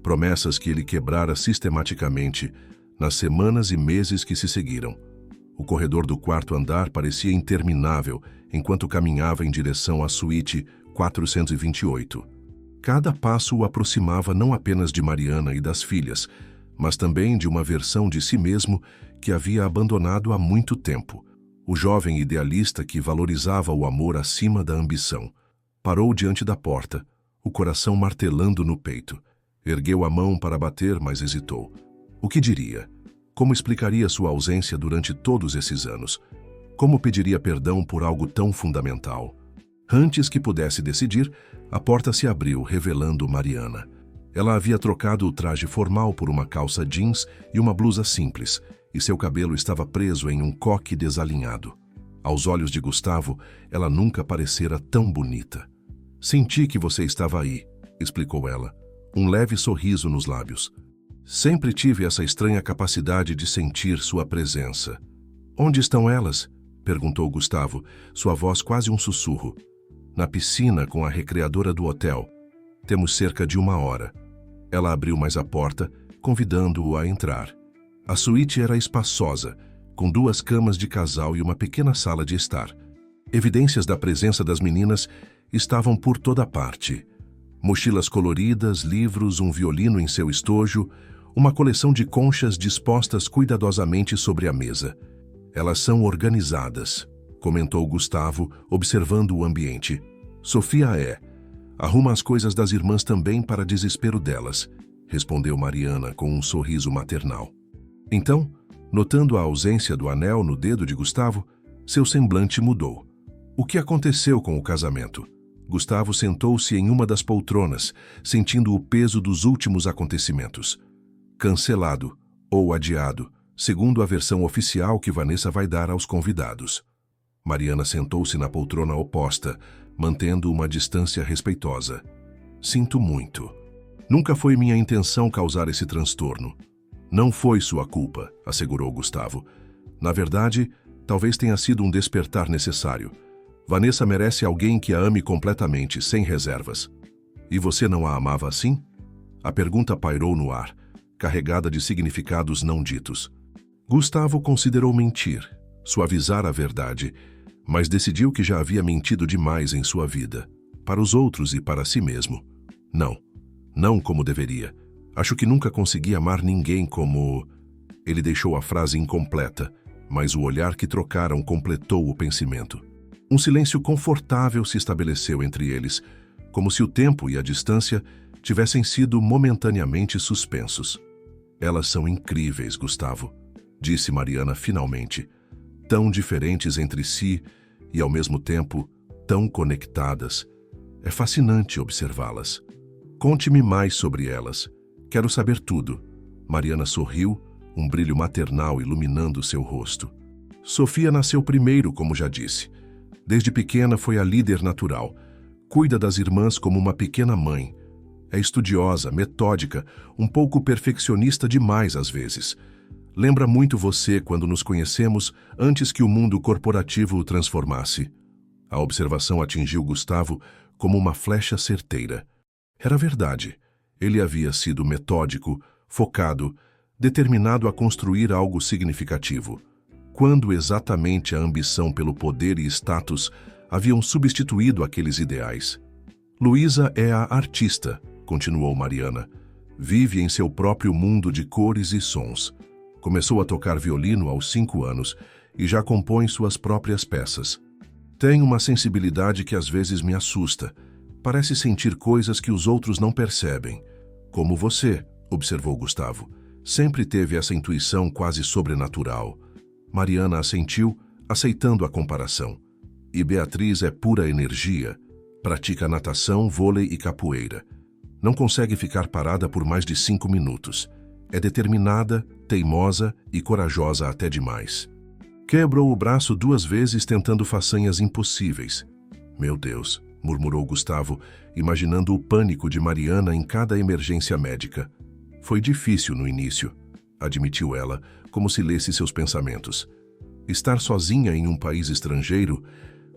A: Promessas que ele quebrara sistematicamente nas semanas e meses que se seguiram. O corredor do quarto andar parecia interminável enquanto caminhava em direção à suíte 428. Cada passo o aproximava não apenas de Mariana e das filhas, mas também de uma versão de si mesmo que havia abandonado há muito tempo. O jovem idealista que valorizava o amor acima da ambição. Parou diante da porta, o coração martelando no peito. Ergueu a mão para bater, mas hesitou. O que diria? Como explicaria sua ausência durante todos esses anos? Como pediria perdão por algo tão fundamental? Antes que pudesse decidir, a porta se abriu, revelando Mariana. Ela havia trocado o traje formal por uma calça jeans e uma blusa simples, e seu cabelo estava preso em um coque desalinhado. Aos olhos de Gustavo, ela nunca parecera tão bonita. Senti que você estava aí, explicou ela, um leve sorriso nos lábios. Sempre tive essa estranha capacidade de sentir sua presença. Onde estão elas? Perguntou Gustavo, sua voz quase um sussurro. Na piscina com a recreadora do hotel. Temos cerca de 1 hora. Ela abriu mais a porta, convidando-o a entrar. A suíte era espaçosa, com 2 camas de casal e uma pequena sala de estar. Evidências da presença das meninas estavam por toda parte. Mochilas coloridas, livros, um violino em seu estojo, uma coleção de conchas dispostas cuidadosamente sobre a mesa. Elas são organizadas, comentou Gustavo, observando o ambiente. Sofia é. Arruma as coisas das irmãs também para desespero delas, respondeu Mariana com um sorriso maternal. Então, notando a ausência do anel no dedo de Gustavo, seu semblante mudou. O que aconteceu com o casamento? Gustavo sentou-se em uma das poltronas, sentindo o peso dos últimos acontecimentos. Cancelado, ou adiado, segundo a versão oficial que Vanessa vai dar aos convidados. Mariana sentou-se na poltrona oposta, mantendo uma distância respeitosa. Sinto muito. Nunca foi minha intenção causar esse transtorno. Não foi sua culpa, assegurou Gustavo. Na verdade, talvez tenha sido um despertar necessário. Vanessa merece alguém que a ame completamente, sem reservas. E você não a amava assim? A pergunta pairou no ar, carregada de significados não ditos. Gustavo considerou mentir, suavizar a verdade, mas decidiu que já havia mentido demais em sua vida, para os outros e para si mesmo. Não como deveria. Acho que nunca consegui amar ninguém como... Ele deixou a frase incompleta, mas o olhar que trocaram completou o pensamento. Um silêncio confortável se estabeleceu entre eles, como se o tempo e a distância tivessem sido momentaneamente suspensos. Elas são incríveis, Gustavo, disse Mariana finalmente. Tão diferentes entre si e, ao mesmo tempo, tão conectadas. É fascinante observá-las. Conte-me mais sobre elas. Quero saber tudo. Mariana sorriu, um brilho maternal iluminando seu rosto. Sofia nasceu primeiro, como já disse. Desde pequena foi a líder natural. Cuida das irmãs como uma pequena mãe. É estudiosa, metódica, um pouco perfeccionista demais às vezes. Lembra muito você quando nos conhecemos antes que o mundo corporativo o transformasse. A observação atingiu Gustavo como uma flecha certeira. Era verdade. Ele havia sido metódico, focado, determinado a construir algo significativo. Quando exatamente a ambição pelo poder e status haviam substituído aqueles ideais? Luísa é a artista, continuou Mariana. Vive em seu próprio mundo de cores e sons. Começou a tocar violino aos 5 anos e já compõe suas próprias peças. Tem uma sensibilidade que às vezes me assusta. Parece sentir coisas que os outros não percebem. Como você, observou Gustavo. Sempre teve essa intuição quase sobrenatural. Mariana assentiu, aceitando a comparação. E Beatriz é pura energia. Pratica natação, vôlei e capoeira. Não consegue ficar parada por mais de 5 minutos. É determinada, teimosa e corajosa até demais. Quebrou o braço 2 vezes tentando façanhas impossíveis. Meu Deus, murmurou Gustavo, imaginando o pânico de Mariana em cada emergência médica. Foi difícil no início, admitiu ela, como se lesse seus pensamentos. Estar sozinha em um país estrangeiro,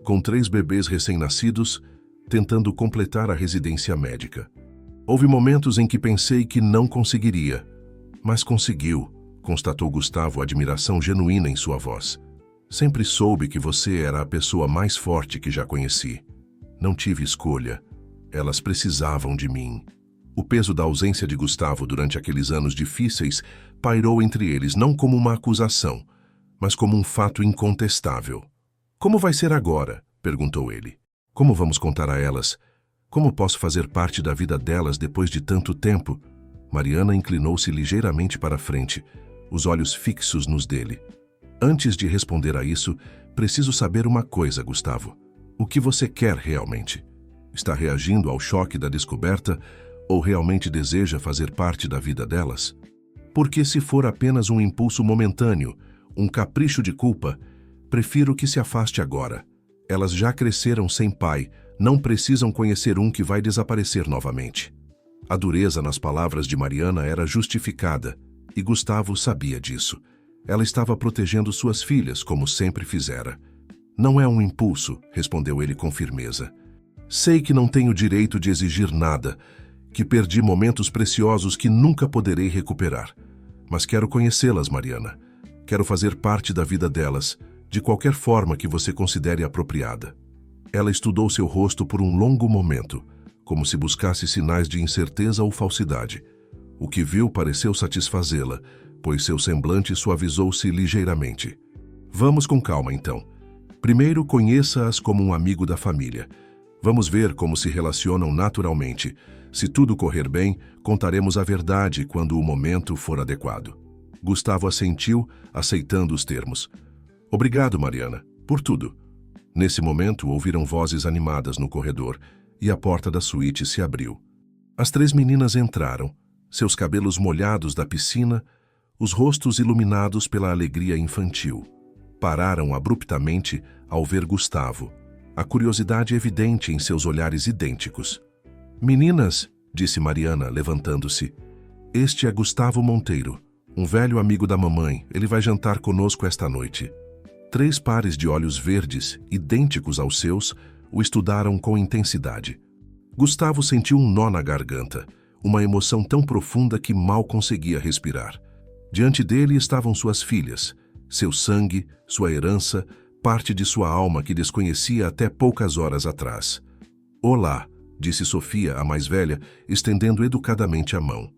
A: com 3 bebês recém-nascidos, tentando completar a residência médica. Houve momentos em que pensei que não conseguiria, mas conseguiu, constatou Gustavo, admiração genuína em sua voz. Sempre soube que você era a pessoa mais forte que já conheci. Não tive escolha. Elas precisavam de mim. O peso da ausência de Gustavo durante aqueles anos difíceis pairou entre eles não como uma acusação, mas como um fato incontestável. Como vai ser agora? Perguntou ele. Como vamos contar a elas? Como posso fazer parte da vida delas depois de tanto tempo? Mariana inclinou-se ligeiramente para a frente, os olhos fixos nos dele. Antes de responder a isso, preciso saber uma coisa, Gustavo. O que você quer realmente? Está reagindo ao choque da descoberta ou realmente deseja fazer parte da vida delas? Porque se for apenas um impulso momentâneo, um capricho de culpa, prefiro que se afaste agora. Elas já cresceram sem pai, não precisam conhecer um que vai desaparecer novamente. A dureza nas palavras de Mariana era justificada, e Gustavo sabia disso. Ela estava protegendo suas filhas, como sempre fizera. Não é um impulso, respondeu ele com firmeza. Sei que não tenho direito de exigir nada, que perdi momentos preciosos que nunca poderei recuperar. Mas quero conhecê-las, Mariana. Quero fazer parte da vida delas, de qualquer forma que você considere apropriada. Ela estudou seu rosto por um longo momento, como se buscasse sinais de incerteza ou falsidade. O que viu pareceu satisfazê-la, pois seu semblante suavizou-se ligeiramente. Vamos com calma, então. Primeiro, conheça-as como um amigo da família. Vamos ver como se relacionam naturalmente. Se tudo correr bem, contaremos a verdade quando o momento for adequado. Gustavo assentiu, aceitando os termos. Obrigado, Mariana, por tudo. Nesse momento, ouviram vozes animadas no corredor e a porta da suíte se abriu. As 3 meninas entraram, seus cabelos molhados da piscina, os rostos iluminados pela alegria infantil. pararam abruptamente ao ver Gustavo, a curiosidade evidente em seus olhares idênticos. "Meninas", disse Mariana, levantando-se, "este é Gustavo Monteiro, um velho amigo da mamãe. Ele vai jantar conosco esta noite." 3 pares de olhos verdes, idênticos aos seus, o estudaram com intensidade. Gustavo sentiu um nó na garganta, uma emoção tão profunda que mal conseguia respirar. Diante dele estavam suas filhas, seu sangue, sua herança, parte de sua alma que desconhecia até poucas horas atrás. "Olá", disse Sofia, a mais velha, estendendo educadamente a mão.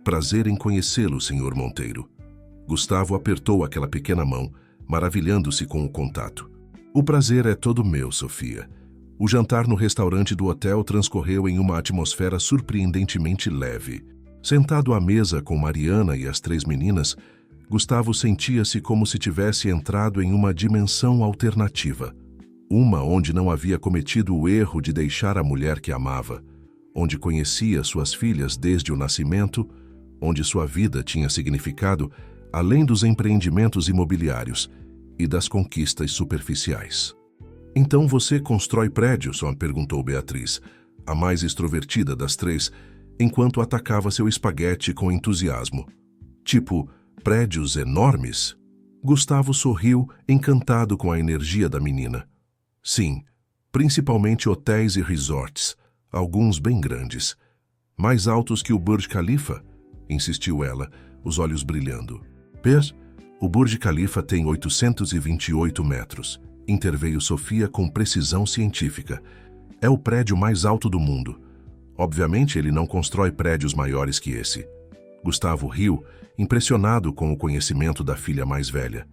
A: "Prazer em conhecê-lo, Sr. Monteiro." Gustavo apertou aquela pequena mão, maravilhando-se com o contato. "O prazer é todo meu, Sofia." O jantar no restaurante do hotel transcorreu em uma atmosfera surpreendentemente leve. Sentado à mesa com Mariana e as 3 meninas, Gustavo sentia-se como se tivesse entrado em uma dimensão alternativa. Uma onde não havia cometido o erro de deixar a mulher que amava, onde conhecia suas filhas desde o nascimento, onde sua vida tinha significado além dos empreendimentos imobiliários e das conquistas superficiais. "Então você constrói prédios?", perguntou Beatriz, a mais extrovertida das 3, enquanto atacava seu espaguete com entusiasmo. "Tipo, prédios enormes?" Gustavo sorriu, encantado com a energia da menina. "Sim, principalmente hotéis e resorts, alguns bem grandes." "Mais altos que o Burj Khalifa?", insistiu ela, os olhos brilhando. "O Burj Khalifa tem 828 metros, interveio Sofia com precisão científica. "É o prédio mais alto do mundo. Obviamente ele não constrói prédios maiores que esse." Gustavo riu, impressionado com o conhecimento da filha mais velha.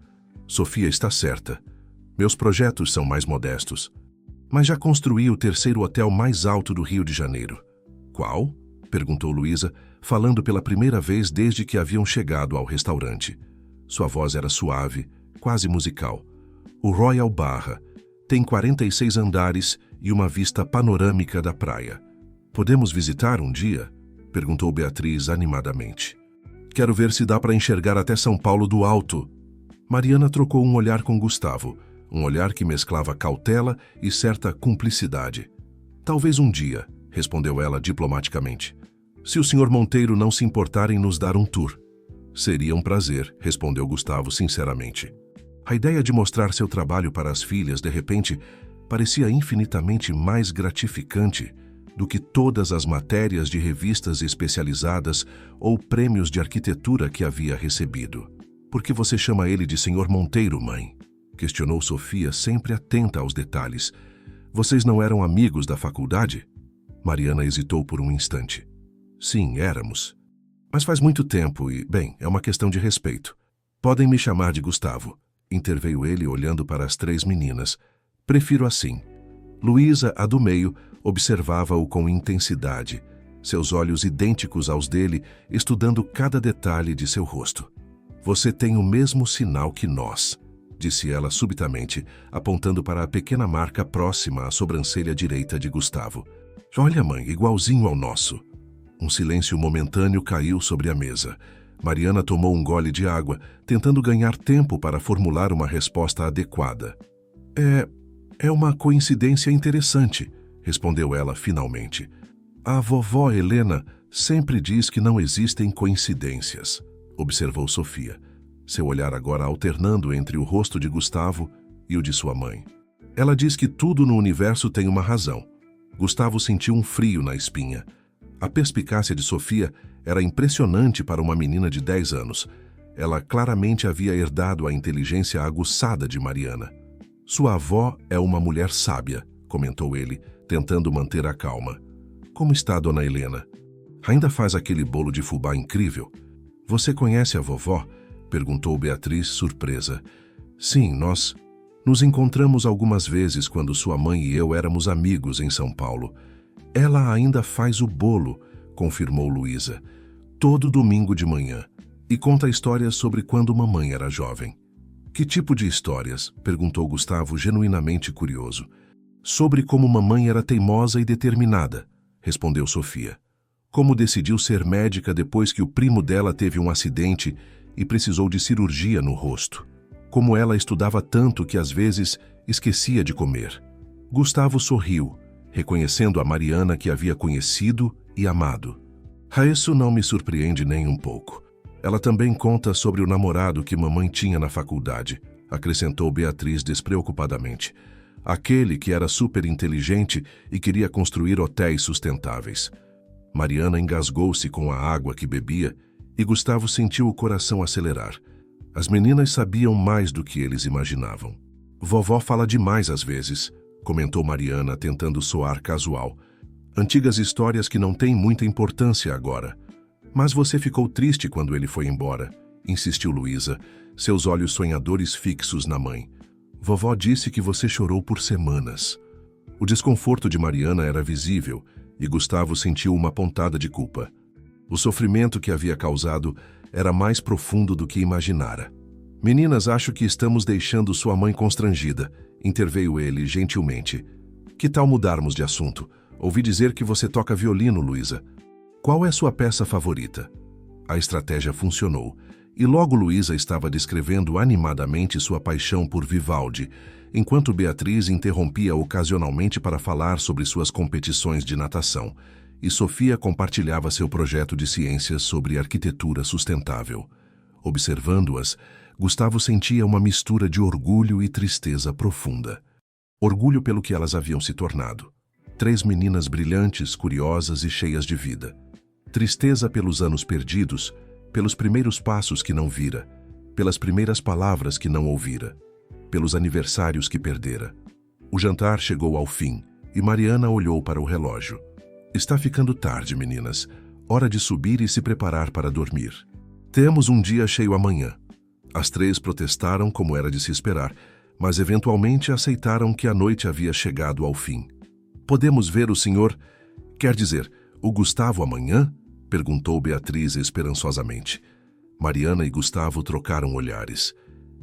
A: "Sofia está certa. Meus projetos são mais modestos. Mas já construí o 3º hotel mais alto do Rio de Janeiro." "Qual?", perguntou Luísa, falando pela primeira vez desde que haviam chegado ao restaurante. Sua voz era suave, quase musical. "O Royal Barra. Tem 46 andares e uma vista panorâmica da praia." "Podemos visitar um dia?", perguntou Beatriz animadamente. "Quero ver se dá para enxergar até São Paulo do alto." Mariana trocou um olhar com Gustavo, um olhar que mesclava cautela e certa cumplicidade. "Talvez um dia", respondeu ela diplomaticamente. "Se o Sr. Monteiro não se importar em nos dar um tour." "Seria um prazer", respondeu Gustavo sinceramente. A ideia de mostrar seu trabalho para as filhas, de repente, parecia infinitamente mais gratificante do que todas as matérias de revistas especializadas ou prêmios de arquitetura que havia recebido. "Por que você chama ele de Sr. Monteiro, mãe?", questionou Sofia, sempre atenta aos detalhes. "Vocês não eram amigos da faculdade?" Mariana hesitou por um instante. "Sim, éramos. Mas faz muito tempo e, bem, é uma questão de respeito. Podem me chamar de Gustavo", interveio ele olhando para as 3 meninas. "Prefiro assim." Luísa, a do meio, observava-o com intensidade, seus olhos idênticos aos dele, estudando cada detalhe de seu rosto. "Você tem o mesmo sinal que nós", disse ela subitamente, apontando para a pequena marca próxima à sobrancelha direita de Gustavo. "Olha, mãe, igualzinho ao nosso." Um silêncio momentâneo caiu sobre a mesa. Mariana tomou um gole de água, tentando ganhar tempo para formular uma resposta adequada. É uma coincidência interessante", respondeu ela finalmente. "A vovó Helena sempre diz que não existem coincidências", observou Sofia, seu olhar agora alternando entre o rosto de Gustavo e o de sua mãe. "Ela diz que tudo no universo tem uma razão." Gustavo sentiu um frio na espinha. A perspicácia de Sofia era impressionante para uma menina de 10 anos. Ela claramente havia herdado a inteligência aguçada de Mariana. "Sua avó é uma mulher sábia", comentou ele, tentando manter a calma. "Como está Dona Helena? Ainda faz aquele bolo de fubá incrível?" "Você conhece a vovó?", perguntou Beatriz, surpresa. "Sim, nós nos encontramos algumas vezes quando sua mãe e eu éramos amigos em São Paulo. Ela ainda faz o bolo", confirmou Luísa, "todo domingo de manhã, e conta histórias sobre quando mamãe era jovem." "Que tipo de histórias?", perguntou Gustavo, genuinamente curioso. "Sobre como mamãe era teimosa e determinada", respondeu Sofia. "Como decidiu ser médica depois que o primo dela teve um acidente e precisou de cirurgia no rosto. como ela estudava tanto que às vezes esquecia de comer. Gustavo sorriu, reconhecendo a Mariana que havia conhecido e amado. Isso não me surpreende nem um pouco. Ela também conta sobre o namorado que mamãe tinha na faculdade, acrescentou Beatriz despreocupadamente. Aquele que era super inteligente e queria construir hotéis sustentáveis. Mariana engasgou-se com a água que bebia e Gustavo sentiu o coração acelerar. As meninas sabiam mais do que eles imaginavam. Vovó fala demais às vezes, comentou Mariana tentando soar casual. Antigas histórias que não têm muita importância agora. Mas você ficou triste quando ele foi embora, insistiu Luísa, seus olhos sonhadores fixos na mãe. Vovó disse que você chorou por semanas. O desconforto de Mariana era visível e Gustavo sentiu uma pontada de culpa. O sofrimento que havia causado era mais profundo do que imaginara. Meninas, acho que estamos deixando sua mãe constrangida, interveio ele gentilmente. Que tal mudarmos de assunto? Ouvi dizer que você toca violino, Luísa. Qual é sua peça favorita? A estratégia funcionou, e logo Luísa estava descrevendo animadamente sua paixão por Vivaldi, enquanto Beatriz interrompia ocasionalmente para falar sobre suas competições de natação, e Sofia compartilhava seu projeto de ciências sobre arquitetura sustentável. Observando-as, Gustavo sentia uma mistura de orgulho e tristeza profunda. Orgulho pelo que elas haviam se tornado. 3 meninas brilhantes, curiosas e cheias de vida. Tristeza pelos anos perdidos, pelos primeiros passos que não vira, pelas primeiras palavras que não ouvira, pelos aniversários que perdera. O jantar chegou ao fim e Mariana olhou para o relógio. Está ficando tarde, meninas. Hora de subir e se preparar para dormir. Temos um dia cheio amanhã. As 3 protestaram como era de se esperar, mas eventualmente aceitaram que a noite havia chegado ao fim. Podemos ver o senhor... Quer dizer, o Gustavo amanhã? Perguntou Beatriz esperançosamente. Mariana e Gustavo trocaram olhares.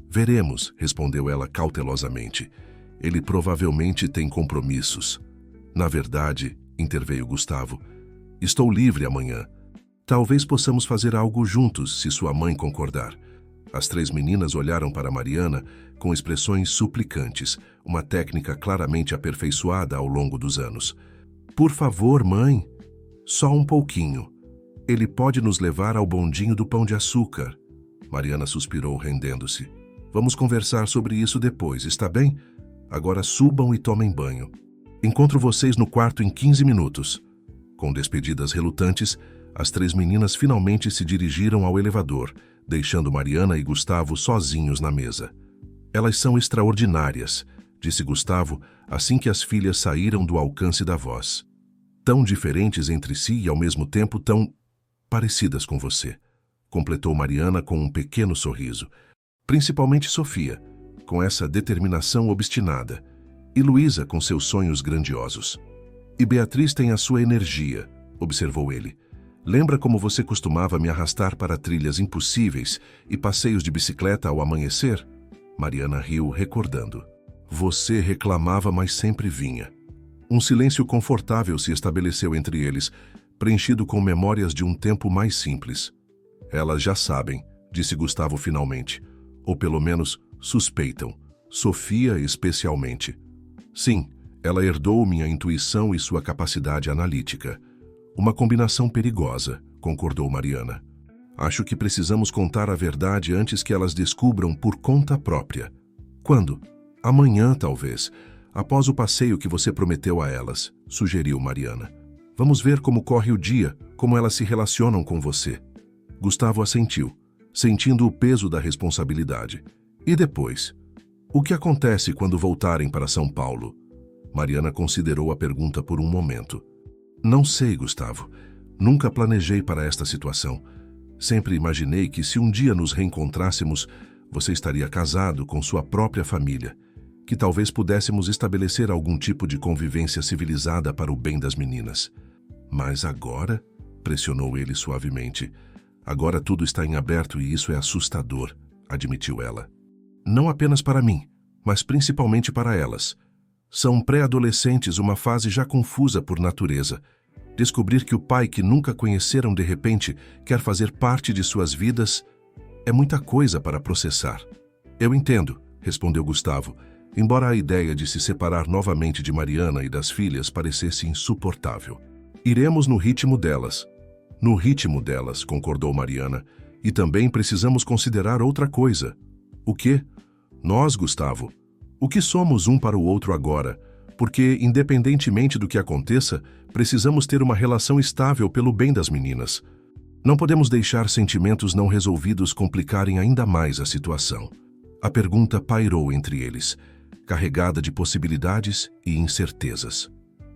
A: Veremos, respondeu ela cautelosamente. Ele provavelmente tem compromissos. Na verdade, interveio Gustavo, estou livre amanhã. Talvez possamos fazer algo juntos, se sua mãe concordar. As 3 meninas olharam para Mariana com expressões suplicantes, uma técnica claramente aperfeiçoada ao longo dos anos. Por favor, mãe, só um pouquinho. Ele pode nos levar ao bondinho do Pão de Açúcar. Mariana suspirou, rendendo-se. Vamos conversar sobre isso depois, está bem? Agora subam e tomem banho. Encontro vocês no quarto em 15 minutos. Com despedidas relutantes, as 3 meninas finalmente se dirigiram ao elevador, deixando Mariana e Gustavo sozinhos na mesa. Elas são extraordinárias, disse Gustavo assim que as filhas saíram do alcance da voz. Tão diferentes entre si e ao mesmo tempo tão parecidas com você, completou Mariana com um pequeno sorriso. Principalmente Sofia, com essa determinação obstinada, e Luísa com seus sonhos grandiosos. E Beatriz tem a sua energia, observou ele. Lembra como você costumava me arrastar para trilhas impossíveis e passeios de bicicleta ao amanhecer? Mariana riu, recordando. Você reclamava, mas sempre vinha. Um silêncio confortável se estabeleceu entre eles, preenchido com memórias de um tempo mais simples. Elas já sabem, disse Gustavo finalmente. Ou pelo menos suspeitam. Sofia especialmente. Sim, ela herdou minha intuição e sua capacidade analítica. Uma combinação perigosa, concordou Mariana. Acho que precisamos contar a verdade antes que elas descubram por conta própria. Quando? Amanhã, talvez, após o passeio que você prometeu a elas, sugeriu Mariana. Vamos ver como corre o dia, como elas se relacionam com você. Gustavo assentiu, sentindo o peso da responsabilidade. E depois? O que acontece quando voltarem para São Paulo? Mariana considerou a pergunta por um momento. Não sei, Gustavo. Nunca planejei para esta situação. Sempre imaginei que se um dia nos reencontrássemos, você estaria casado com sua própria família, que talvez pudéssemos estabelecer algum tipo de convivência civilizada para o bem das meninas. Mas agora, pressionou ele suavemente, agora tudo está em aberto e isso é assustador, admitiu ela. Não apenas para mim, mas principalmente para elas. São pré-adolescentes, uma fase já confusa por natureza. Descobrir que o pai que nunca conheceram de repente quer fazer parte de suas vidas é muita coisa para processar. Eu entendo, respondeu Gustavo, embora a ideia de se separar novamente de Mariana e das filhas parecesse insuportável. Iremos no ritmo delas. No ritmo delas, concordou Mariana, e também precisamos considerar outra coisa. O quê? Nós, Gustavo. O que somos um para o outro agora? Porque, independentemente do que aconteça, precisamos ter uma relação estável pelo bem das meninas. Não podemos deixar sentimentos não resolvidos complicarem ainda mais a situação. A pergunta pairou entre eles, carregada de possibilidades e incertezas.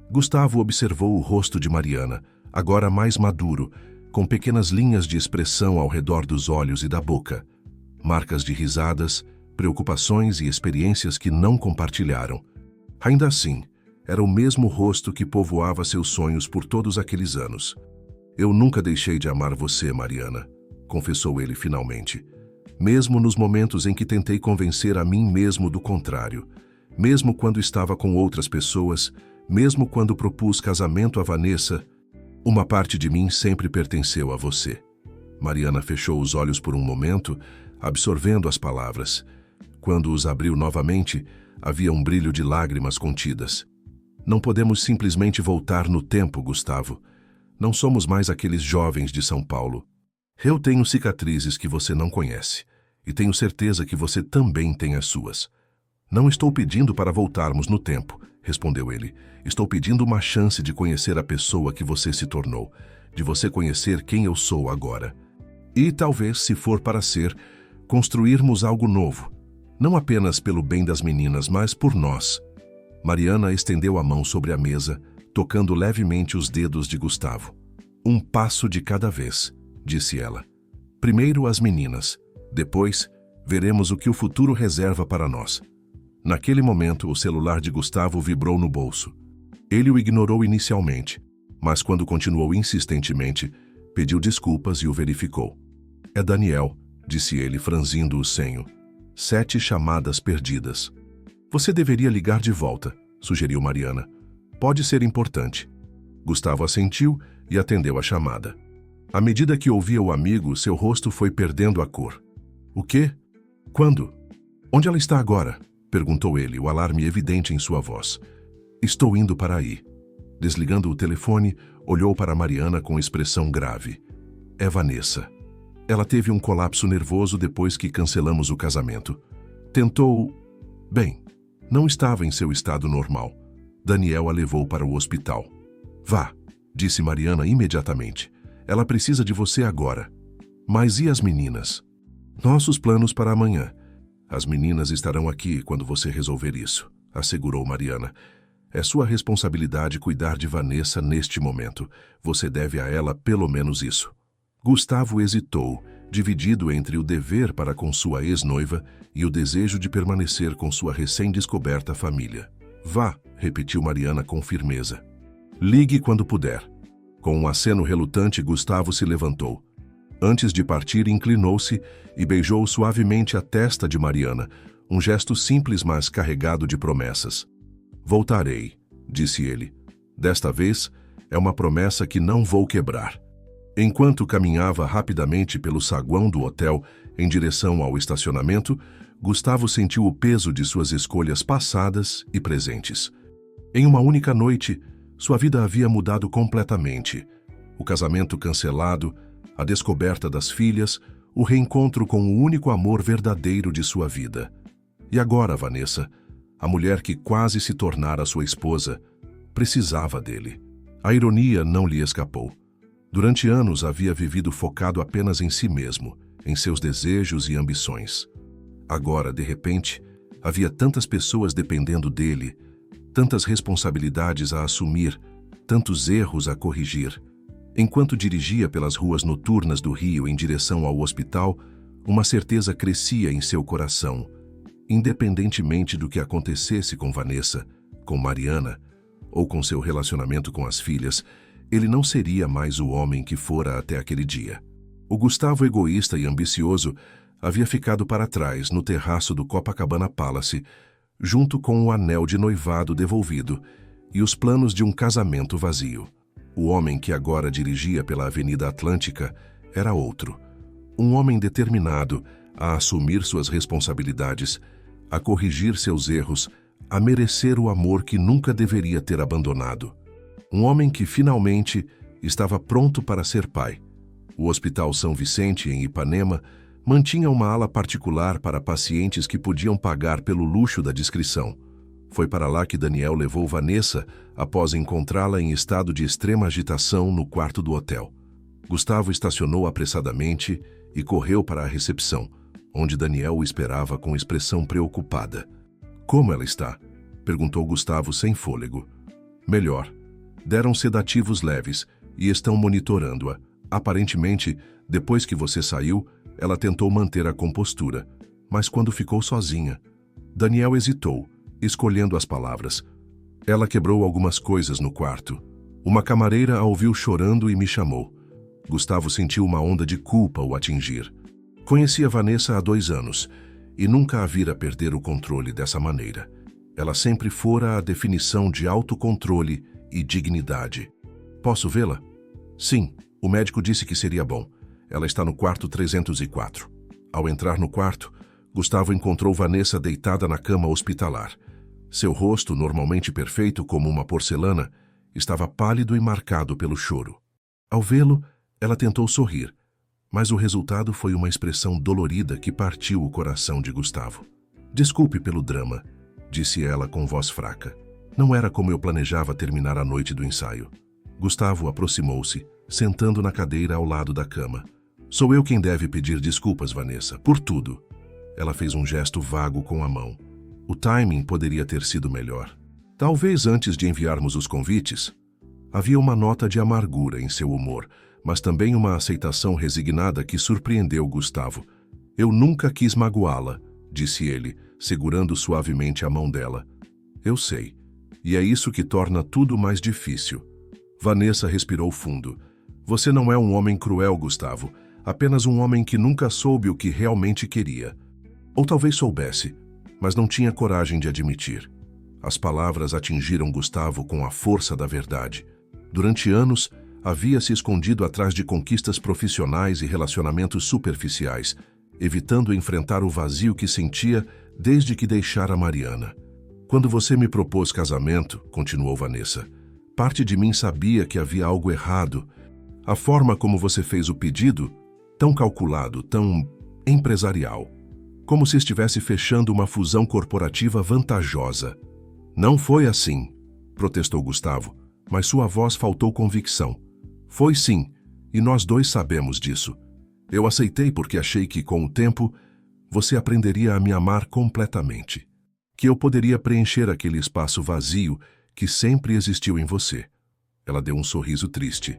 A: Gustavo observou o rosto de Mariana, agora mais maduro, com pequenas linhas de expressão ao redor dos olhos e da boca, marcas de risadas, preocupações e experiências que não compartilharam. Ainda assim, era o mesmo rosto que povoava seus sonhos por todos aqueles anos. Eu nunca deixei de amar você, Mariana, confessou ele finalmente. Mesmo nos momentos em que tentei convencer a mim mesmo do contrário, mesmo quando estava com outras pessoas, mesmo quando propus casamento a Vanessa, uma parte de mim sempre pertenceu a você. Mariana fechou os olhos por um momento, absorvendo as palavras. Quando os abriu novamente, havia um brilho de lágrimas contidas. Não podemos simplesmente voltar no tempo, Gustavo. Não somos mais aqueles jovens de São Paulo. Eu tenho cicatrizes que você não conhece, e tenho certeza que você também tem as suas. Não estou pedindo para voltarmos no tempo, respondeu ele. Estou pedindo uma chance de conhecer a pessoa que você se tornou, de você conhecer quem eu sou agora. E talvez, se for para ser, construirmos algo novo, não apenas pelo bem das meninas, mas por nós. Mariana estendeu a mão sobre a mesa, tocando levemente os dedos de Gustavo. Um passo de cada vez, disse ela. Primeiro as meninas, depois veremos o que o futuro reserva para nós. Naquele momento, o celular de Gustavo vibrou no bolso. Ele o ignorou inicialmente, mas quando continuou insistentemente, pediu desculpas e o verificou. É Daniel, disse ele, franzindo o senho. 7 chamadas perdidas. Você deveria ligar de volta, sugeriu Mariana. Pode ser importante. Gustavo assentiu e atendeu a chamada. À medida que ouvia o amigo, seu rosto foi perdendo a cor. O quê? Quando? Onde ela está agora? Perguntou ele, o alarme evidente em sua voz. Estou indo para aí. Desligando o telefone, olhou para Mariana com expressão grave. É Vanessa. Ela teve um colapso nervoso depois que cancelamos o casamento. Tentou... Bem, não estava em seu estado normal. Daniel a levou para o hospital. Vá, disse Mariana imediatamente. Ela precisa de você agora. Mas e as meninas? Nossos planos para amanhã. As meninas estarão aqui quando você resolver isso, assegurou Mariana. É sua responsabilidade cuidar de Vanessa neste momento. Você deve a ela pelo menos isso. Gustavo hesitou, dividido entre o dever para com sua ex-noiva e o desejo de permanecer com sua recém-descoberta família. Vá, repetiu Mariana com firmeza. Ligue quando puder. Com um aceno relutante, Gustavo se levantou. Antes de partir, inclinou-se e beijou suavemente a testa de Mariana, um gesto simples, mas carregado de promessas. Voltarei, disse ele. Desta vez, é uma promessa que não vou quebrar. Enquanto caminhava rapidamente pelo saguão do hotel em direção ao estacionamento, Gustavo sentiu o peso de suas escolhas passadas e presentes. Em uma única noite, sua vida havia mudado completamente. O casamento cancelado, a descoberta das filhas, o reencontro com o único amor verdadeiro de sua vida. E agora, Vanessa, a mulher que quase se tornara sua esposa, precisava dele. A ironia não lhe escapou. Durante anos havia vivido focado apenas em si mesmo, em seus desejos e ambições. Agora, de repente, havia tantas pessoas dependendo dele, tantas responsabilidades a assumir, tantos erros a corrigir. Enquanto dirigia pelas ruas noturnas do Rio em direção ao hospital, uma certeza crescia em seu coração. Independentemente do que acontecesse com Vanessa, com Mariana, ou com seu relacionamento com as filhas, ele não seria mais o homem que fora até aquele dia. O Gustavo egoísta e ambicioso havia ficado para trás no terraço do Copacabana Palace, junto com o anel de noivado devolvido e os planos de um casamento vazio. O homem que agora dirigia pela Avenida Atlântica era outro. Um homem determinado, a assumir suas responsabilidades, a corrigir seus erros, a merecer o amor que nunca deveria ter abandonado. Um homem que finalmente estava pronto para ser pai. O Hospital São Vicente, em Ipanema, mantinha uma ala particular para pacientes que podiam pagar pelo luxo da discrição. Foi para lá que Daniel levou Vanessa após encontrá-la em estado de extrema agitação no quarto do hotel. Gustavo estacionou apressadamente e correu para a recepção, onde Daniel o esperava com expressão preocupada. "Como ela está?" perguntou Gustavo sem fôlego. "Melhor. Deram sedativos leves e estão monitorando-a. Aparentemente, depois que você saiu, ela tentou manter a compostura, mas quando ficou sozinha..." Daniel hesitou, escolhendo as palavras. "Ela quebrou algumas coisas no quarto. Uma camareira a ouviu chorando e me chamou." Gustavo sentiu uma onda de culpa o atingir. Conhecia Vanessa há 2 anos e nunca a vira perder o controle dessa maneira. Ela sempre fora a definição de autocontrole e dignidade. "Posso vê-la?" "Sim, o médico disse que seria bom. Ela está no quarto 304. Ao entrar no quarto, Gustavo encontrou Vanessa deitada na cama hospitalar. Seu rosto, normalmente perfeito como uma porcelana, estava pálido e marcado pelo choro. Ao vê-lo, ela tentou sorrir, mas o resultado foi uma expressão dolorida que partiu o coração de Gustavo. "Desculpe pelo drama", disse ela com voz fraca. "Não era como eu planejava terminar a noite do ensaio." Gustavo aproximou-se, sentando na cadeira ao lado da cama. "Sou eu quem deve pedir desculpas, Vanessa, por tudo." Ela fez um gesto vago com a mão. O timing poderia ter sido melhor. Talvez antes de enviarmos os convites. Havia uma nota de amargura em seu humor, mas também uma aceitação resignada que surpreendeu Gustavo. "Eu nunca quis magoá-la", disse ele, segurando suavemente a mão dela. "Eu sei. E é isso que torna tudo mais difícil." Vanessa respirou fundo. "Você não é um homem cruel, Gustavo. Apenas um homem que nunca soube o que realmente queria. Ou talvez soubesse, mas não tinha coragem de admitir." As palavras atingiram Gustavo com a força da verdade. Durante anos, havia se escondido atrás de conquistas profissionais e relacionamentos superficiais, evitando enfrentar o vazio que sentia desde que deixara Mariana. "Quando você me propôs casamento", continuou Vanessa, "parte de mim sabia que havia algo errado. A forma como você fez o pedido, tão calculado, tão empresarial, como se estivesse fechando uma fusão corporativa vantajosa." "Não foi assim", protestou Gustavo, mas sua voz faltou convicção. "Foi sim, e nós dois sabemos disso. Eu aceitei porque achei que, com o tempo, você aprenderia a me amar completamente. Que eu poderia preencher aquele espaço vazio que sempre existiu em você." Ela deu um sorriso triste.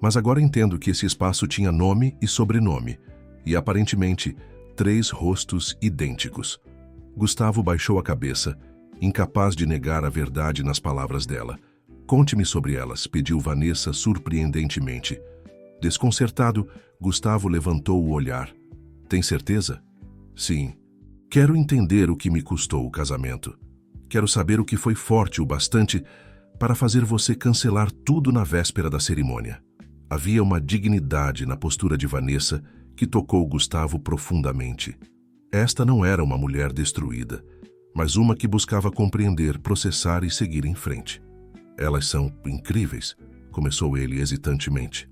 A: "Mas agora entendo que esse espaço tinha nome e sobrenome, e aparentemente 3 rostos idênticos." Gustavo baixou a cabeça, incapaz de negar a verdade nas palavras dela. "Conte-me sobre elas", pediu Vanessa surpreendentemente. Desconcertado, Gustavo levantou o olhar. "Tem certeza?" "Sim. Quero entender o que me custou o casamento. Quero saber o que foi forte o bastante para fazer você cancelar tudo na véspera da cerimônia." Havia uma dignidade na postura de Vanessa que tocou Gustavo profundamente. Esta não era uma mulher destruída, mas uma que buscava compreender, processar e seguir em frente. "Elas são incríveis", começou ele hesitantemente.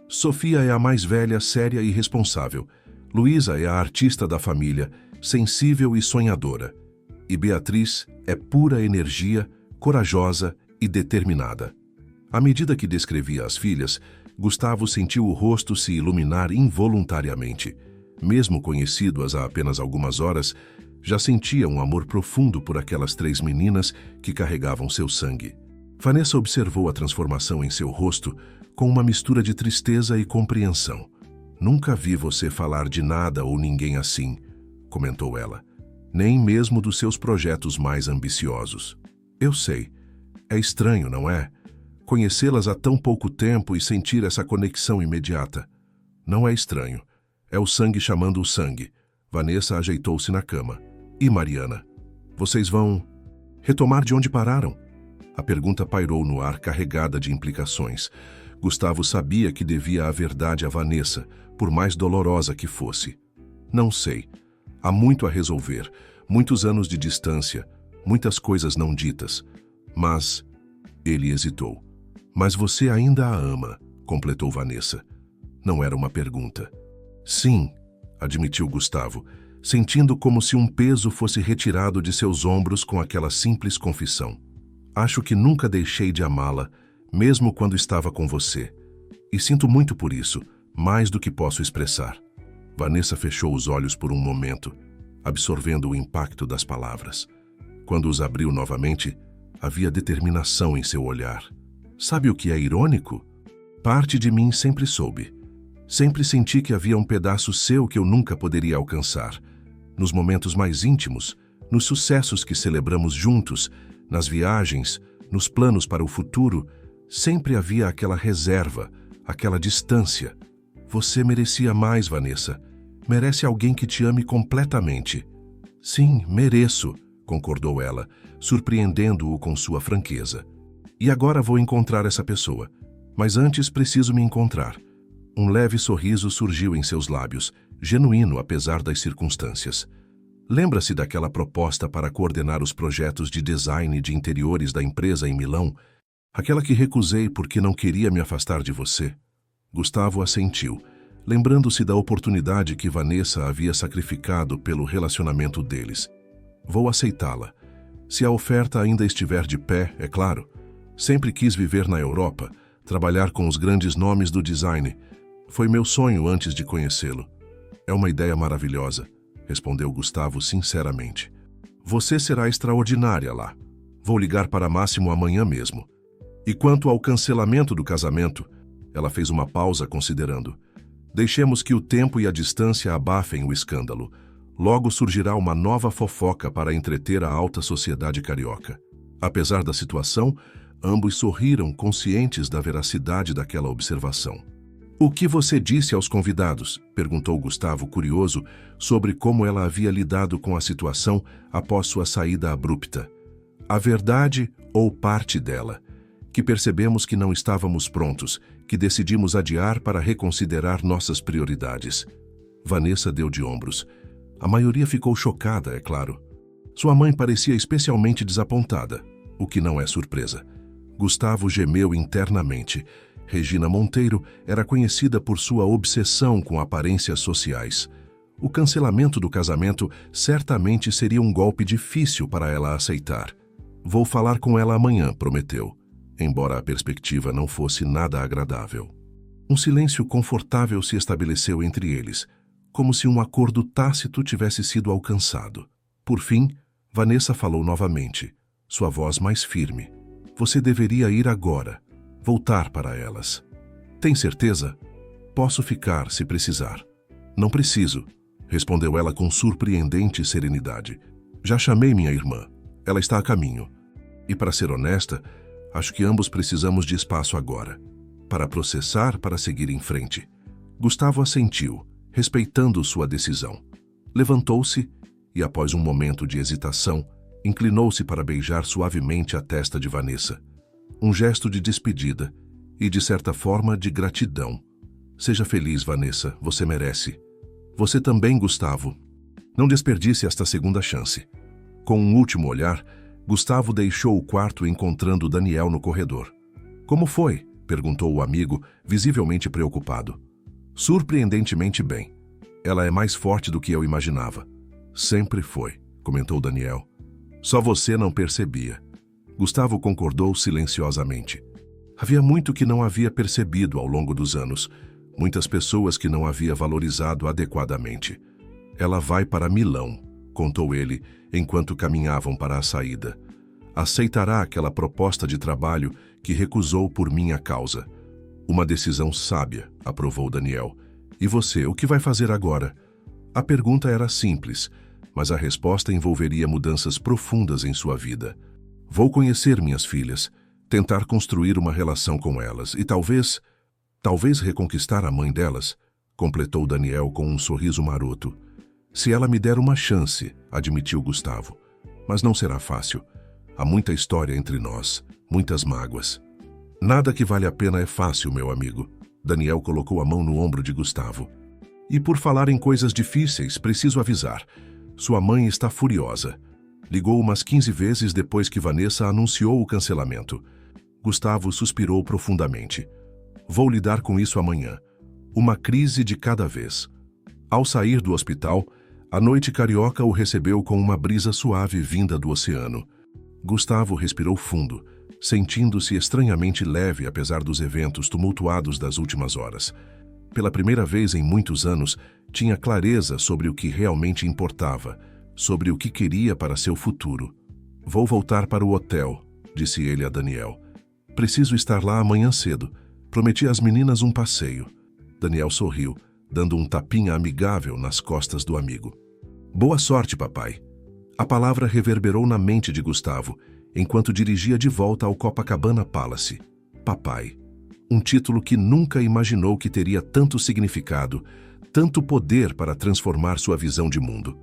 A: "Sofia é a mais velha, séria e responsável. Luísa é a artista da família, sensível e sonhadora. E Beatriz é pura energia, corajosa e determinada." À medida que descrevia as filhas, Gustavo sentiu o rosto se iluminar involuntariamente. Mesmo conhecido-as há apenas algumas horas, já sentia um amor profundo por aquelas 3 meninas que carregavam seu sangue. Vanessa observou a transformação em seu rosto com uma mistura de tristeza e compreensão. "Nunca vi você falar de nada ou ninguém assim", comentou ela. "Nem mesmo dos seus projetos mais ambiciosos." "Eu sei. É estranho, não é? Conhecê-las há tão pouco tempo e sentir essa conexão imediata." "Não é estranho. É o sangue chamando o sangue." Vanessa ajeitou-se na cama. "E Mariana? Vocês vão retomar de onde pararam?" A pergunta pairou no ar, carregada de implicações. Gustavo sabia que devia a verdade a Vanessa, por mais dolorosa que fosse. Não sei. Há muito a resolver, muitos anos de distância, muitas coisas não ditas. Mas... Ele hesitou. Mas você ainda a ama, completou Vanessa. Não era uma pergunta. Sim, admitiu Gustavo, sentindo como se um peso fosse retirado de seus ombros com aquela simples confissão. Acho que nunca deixei de amá-la, mesmo quando estava com você. E sinto muito por isso, mais do que posso expressar. Vanessa fechou os olhos por um momento, absorvendo o impacto das palavras. Quando os abriu novamente, havia determinação em seu olhar. Sabe o que é irônico? Parte de mim sempre soube. Sempre senti que havia um pedaço seu que eu nunca poderia alcançar. Nos momentos mais íntimos, nos sucessos que celebramos juntos, nas viagens, nos planos para o futuro, sempre havia aquela reserva, aquela distância. Você merecia mais, Vanessa. Merece alguém que te ame completamente. Sim, mereço, concordou ela, surpreendendo-o com sua franqueza. E agora vou encontrar essa pessoa. Mas antes preciso me encontrar. Um leve sorriso surgiu em seus lábios, genuíno apesar das circunstâncias. Lembra-se daquela proposta para coordenar os projetos de design de interiores da empresa em Milão? Aquela que recusei porque não queria me afastar de você? Gustavo assentiu, lembrando-se da oportunidade que Vanessa havia sacrificado pelo relacionamento deles. Vou aceitá-la. Se a oferta ainda estiver de pé, é claro. Sempre quis viver na Europa, trabalhar com os grandes nomes do design. Foi meu sonho antes de conhecê-lo. É uma ideia maravilhosa, respondeu Gustavo sinceramente. Você será extraordinária lá. Vou ligar para Máximo amanhã mesmo. E quanto ao cancelamento do casamento, ela fez uma pausa considerando. Deixemos que o tempo e a distância abafem o escândalo. Logo surgirá uma nova fofoca para entreter a alta sociedade carioca. Apesar da situação, ambos sorriram conscientes da veracidade daquela observação. O que você disse aos convidados? Perguntou Gustavo, curioso, sobre como ela havia lidado com a situação após sua saída abrupta. A verdade ou parte dela? Que percebemos que não estávamos prontos, que decidimos adiar para reconsiderar nossas prioridades. Vanessa deu de ombros. A maioria ficou chocada, é claro. Sua mãe parecia especialmente desapontada, o que não é surpresa. Gustavo gemeu internamente. Regina Monteiro era conhecida por sua obsessão com aparências sociais. O cancelamento do casamento certamente seria um golpe difícil para ela aceitar. Vou falar com ela amanhã, prometeu, embora a perspectiva não fosse nada agradável. Um silêncio confortável se estabeleceu entre eles, como se um acordo tácito tivesse sido alcançado. Por fim, Vanessa falou novamente, sua voz mais firme. Você deveria ir agora. Voltar para elas. Tem certeza? Posso ficar se precisar. Não preciso, respondeu ela com surpreendente serenidade. Já chamei minha irmã. Ela está a caminho. E para ser honesta, acho que ambos precisamos de espaço agora. Para processar, para seguir em frente. Gustavo assentiu, respeitando sua decisão. Levantou-se e, após um momento de hesitação, inclinou-se para beijar suavemente a testa de Vanessa. Um gesto de despedida e, de certa forma, de gratidão. Seja feliz, Vanessa, você merece. Você também, Gustavo. Não desperdice esta segunda chance. Com um último olhar, Gustavo deixou o quarto encontrando Daniel no corredor. Como foi? Perguntou o amigo, visivelmente preocupado. Surpreendentemente bem. Ela é mais forte do que eu imaginava. Sempre foi, comentou Daniel. Só você não percebia. Gustavo concordou silenciosamente. Havia muito que não havia percebido ao longo dos anos, muitas pessoas que não havia valorizado adequadamente. Ela vai para Milão, contou ele, enquanto caminhavam para a saída. Aceitará aquela proposta de trabalho que recusou por minha causa. Uma decisão sábia, aprovou Daniel. E você, o que vai fazer agora? A pergunta era simples, mas a resposta envolveria mudanças profundas em sua vida. Vou conhecer minhas filhas, tentar construir uma relação com elas e talvez reconquistar a mãe delas, completou Daniel com um sorriso maroto. Se ela me der uma chance, admitiu Gustavo. Mas não será fácil. Há muita história entre nós, muitas mágoas. Nada que vale a pena é fácil, meu amigo. Daniel colocou a mão no ombro de Gustavo. E por falar em coisas difíceis, preciso avisar. Sua mãe está furiosa. Ligou umas 15 vezes depois que Vanessa anunciou o cancelamento. Gustavo suspirou profundamente. Vou lidar com isso amanhã. Uma crise de cada vez. Ao sair do hospital, a noite carioca o recebeu com uma brisa suave vinda do oceano. Gustavo respirou fundo, sentindo-se estranhamente leve apesar dos eventos tumultuados das últimas horas. Pela primeira vez em muitos anos, tinha clareza sobre o que realmente importava, sobre o que queria para seu futuro. Vou voltar para o hotel, disse ele a Daniel. Preciso estar lá amanhã cedo. Prometi às meninas um passeio. Daniel sorriu, dando um tapinha amigável nas costas do amigo. Boa sorte, papai. A palavra reverberou na mente de Gustavo, enquanto dirigia de volta ao Copacabana Palace. Papai. Um título que nunca imaginou que teria tanto significado, tanto poder para transformar sua visão de mundo.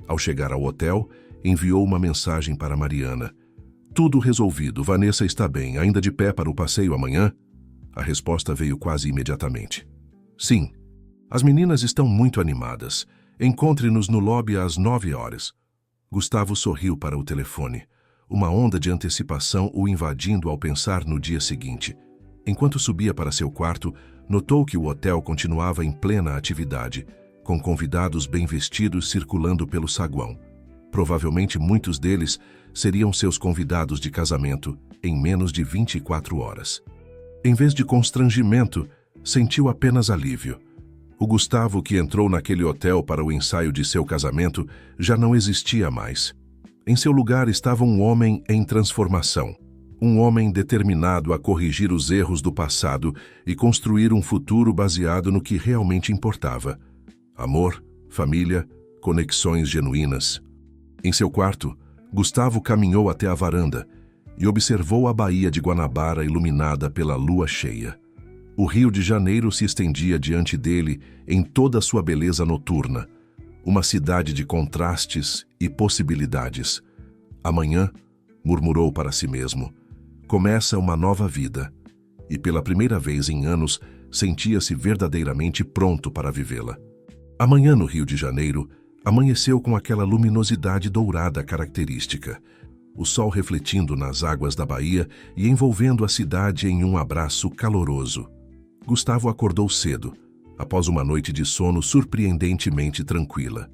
A: Ao chegar ao hotel, enviou uma mensagem para Mariana. Tudo resolvido, Vanessa está bem, ainda de pé para o passeio amanhã? A resposta veio quase imediatamente. Sim. As meninas estão muito animadas. Encontre-nos no lobby às 9 horas. Gustavo sorriu para o telefone, uma onda de antecipação o invadindo ao pensar no dia seguinte. Enquanto subia para seu quarto, notou que o hotel continuava em plena atividade, com convidados bem vestidos circulando pelo saguão. Provavelmente muitos deles seriam seus convidados de casamento em menos de 24 horas. Em vez de constrangimento, sentiu apenas alívio. O Gustavo que entrou naquele hotel para o ensaio de seu casamento já não existia mais. Em seu lugar estava um homem em transformação. Um homem determinado a corrigir os erros do passado e construir um futuro baseado no que realmente importava. Amor, família, conexões genuínas. Em seu quarto, Gustavo caminhou até a varanda e observou a Baía de Guanabara iluminada pela lua cheia. O Rio de Janeiro se estendia diante dele em toda a sua beleza noturna, uma cidade de contrastes e possibilidades. Amanhã, murmurou para si mesmo, começa uma nova vida, e pela primeira vez em anos sentia-se verdadeiramente pronto para vivê-la. Amanhã no Rio de Janeiro amanheceu com aquela luminosidade dourada característica, o sol refletindo nas águas da baía e envolvendo a cidade em um abraço caloroso. Gustavo acordou cedo, após uma noite de sono surpreendentemente tranquila.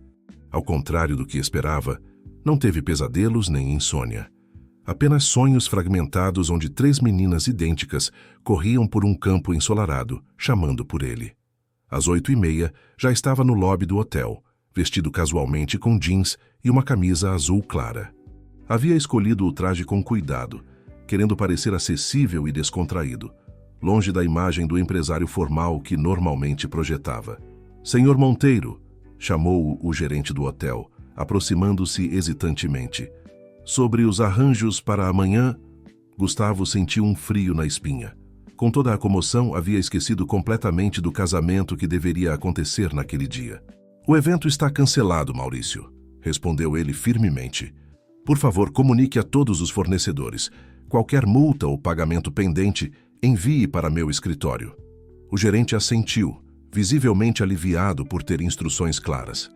A: Ao contrário do que esperava, não teve pesadelos nem insônia. Apenas sonhos fragmentados onde 3 meninas idênticas corriam por um campo ensolarado, chamando por ele. Às 8h30, já estava no lobby do hotel, vestido casualmente com jeans e uma camisa azul clara. Havia escolhido o traje com cuidado, querendo parecer acessível e descontraído, longe da imagem do empresário formal que normalmente projetava. Senhor Monteiro, chamou o gerente do hotel, aproximando-se hesitantemente. Sobre os arranjos para amanhã, Gustavo sentiu um frio na espinha. Com toda a comoção, havia esquecido completamente do casamento que deveria acontecer naquele dia. O evento está cancelado, Maurício, respondeu ele firmemente. Por favor, comunique a todos os fornecedores. Qualquer multa ou pagamento pendente, envie para meu escritório. O gerente assentiu, visivelmente aliviado por ter instruções claras.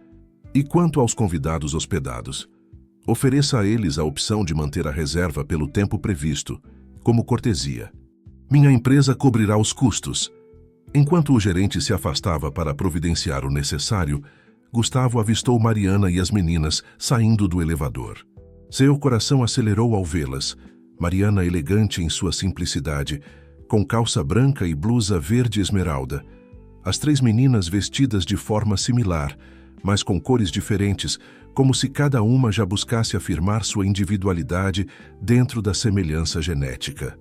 A: E quanto aos convidados hospedados? Ofereça a eles a opção de manter a reserva pelo tempo previsto, como cortesia. Minha empresa cobrirá os custos. Enquanto o gerente se afastava para providenciar o necessário, Gustavo avistou Mariana e as meninas saindo do elevador. Seu coração acelerou ao vê-las. Mariana elegante em sua simplicidade, com calça branca e blusa verde esmeralda. As 3 meninas vestidas de forma similar, mas com cores diferentes, como se cada uma já buscasse afirmar sua individualidade dentro da semelhança genética.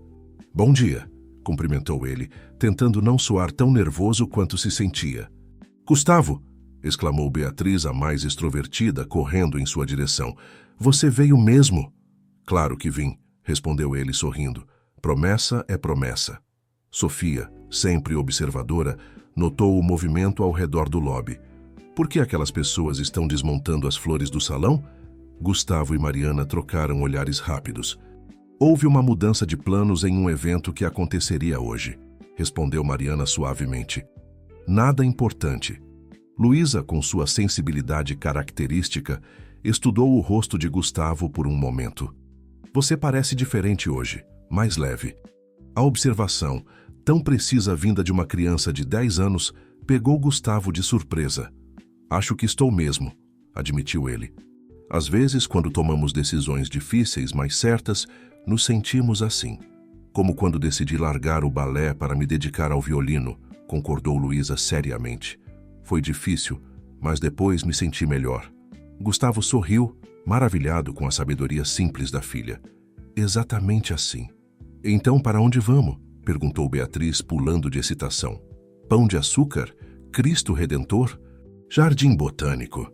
A: Bom dia, cumprimentou ele, tentando não soar tão nervoso quanto se sentia. Gustavo, exclamou Beatriz, a mais extrovertida, correndo em sua direção. Você veio mesmo? Claro que vim, respondeu ele sorrindo. Promessa é promessa. Sofia, sempre observadora, notou o movimento ao redor do lobby. Por que aquelas pessoas estão desmontando as flores do salão? Gustavo e Mariana trocaram olhares rápidos. Houve uma mudança de planos em um evento que aconteceria hoje, respondeu Mariana suavemente. Nada importante. Luísa, com sua sensibilidade característica, estudou o rosto de Gustavo por um momento. Você parece diferente hoje, mais leve. A observação, tão precisa vinda de uma criança de 10 anos, pegou Gustavo de surpresa. Acho que estou mesmo, admitiu ele. Às vezes, quando tomamos decisões difíceis, mas certas, nos sentimos assim. Como quando decidi largar o balé para me dedicar ao violino, concordou Luísa seriamente. Foi difícil, mas depois me senti melhor. Gustavo sorriu, maravilhado com a sabedoria simples da filha. Exatamente assim. Então, para onde vamos? Perguntou Beatriz, pulando de excitação. Pão de Açúcar? Cristo Redentor? Jardim Botânico.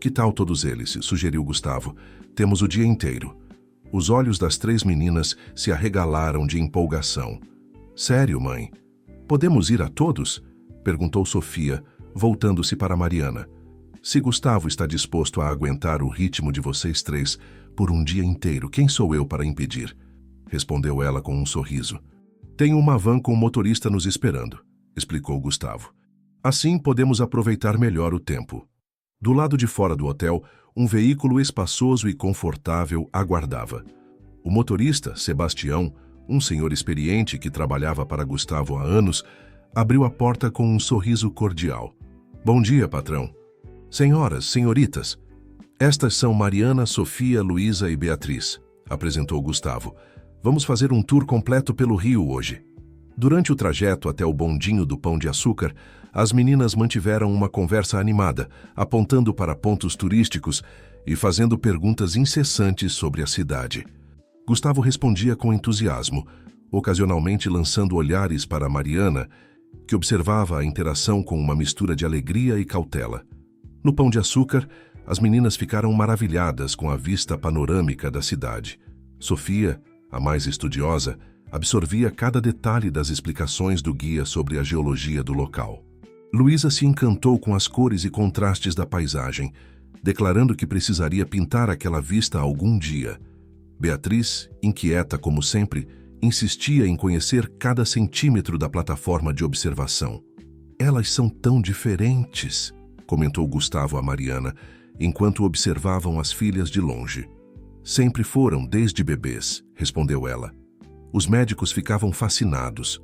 A: Que tal todos eles? Sugeriu Gustavo. Temos o dia inteiro. Os olhos das 3 meninas se arregalaram de empolgação. Sério, mãe? Podemos ir a todos? Perguntou Sofia, voltando-se para Mariana. Se Gustavo está disposto a aguentar o ritmo de vocês 3 por um dia inteiro, quem sou eu para impedir? Respondeu ela com um sorriso. Tenho uma van com motorista nos esperando, explicou Gustavo. Assim podemos aproveitar melhor o tempo. Do lado de fora do hotel, um veículo espaçoso e confortável aguardava. O motorista, Sebastião, um senhor experiente que trabalhava para Gustavo há anos, abriu a porta com um sorriso cordial. Bom dia, patrão. Senhoras, senhoritas, estas são Mariana, Sofia, Luísa e Beatriz, apresentou Gustavo. Vamos fazer um tour completo pelo Rio hoje. Durante o trajeto até o bondinho do Pão de Açúcar, as meninas mantiveram uma conversa animada, apontando para pontos turísticos e fazendo perguntas incessantes sobre a cidade. Gustavo respondia com entusiasmo, ocasionalmente lançando olhares para Mariana, que observava a interação com uma mistura de alegria e cautela. No Pão de Açúcar, as meninas ficaram maravilhadas com a vista panorâmica da cidade. Sofia, a mais estudiosa, absorvia cada detalhe das explicações do guia sobre a geologia do local. Luísa se encantou com as cores e contrastes da paisagem, declarando que precisaria pintar aquela vista algum dia. Beatriz, inquieta como sempre, insistia em conhecer cada centímetro da plataforma de observação. Elas são tão diferentes, comentou Gustavo a Mariana, enquanto observavam as filhas de longe. Sempre foram, desde bebês, respondeu ela. Os médicos ficavam fascinados.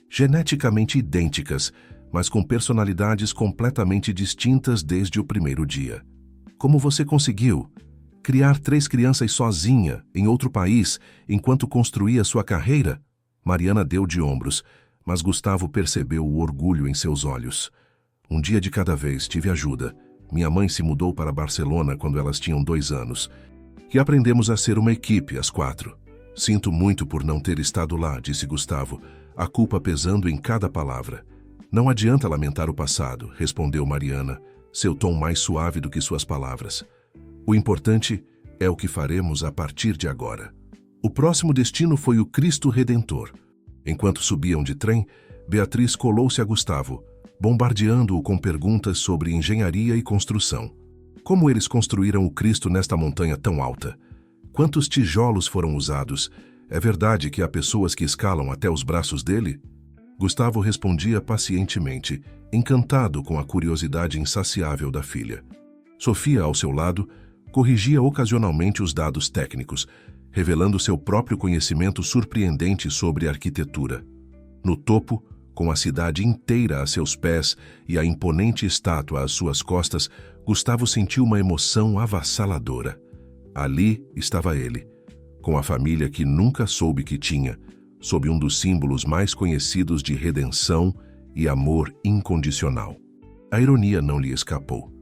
A: Geneticamente idênticas, mas com personalidades completamente distintas desde o primeiro dia. Como você conseguiu? Criar 3 crianças sozinha, em outro país, enquanto construía sua carreira? Mariana deu de ombros, mas Gustavo percebeu o orgulho em seus olhos. Um dia de cada vez, tive ajuda. Minha mãe se mudou para Barcelona quando elas tinham 2 anos. E aprendemos a ser uma equipe, as 4. Sinto muito por não ter estado lá, disse Gustavo, a culpa pesando em cada palavra. Não adianta lamentar o passado, respondeu Mariana, seu tom mais suave do que suas palavras. O importante é o que faremos a partir de agora. O próximo destino foi o Cristo Redentor. Enquanto subiam de trem, Beatriz colou-se a Gustavo, bombardeando-o com perguntas sobre engenharia e construção. Como eles construíram o Cristo nesta montanha tão alta? Quantos tijolos foram usados? É verdade que há pessoas que escalam até os braços dele? Gustavo respondia pacientemente, encantado com a curiosidade insaciável da filha. Sofia, ao seu lado, corrigia ocasionalmente os dados técnicos, revelando seu próprio conhecimento surpreendente sobre arquitetura. No topo, com a cidade inteira a seus pés e a imponente estátua às suas costas, Gustavo sentiu uma emoção avassaladora. Ali estava ele, com a família que nunca soube que tinha, sob um dos símbolos mais conhecidos de redenção e amor incondicional. A ironia não lhe escapou.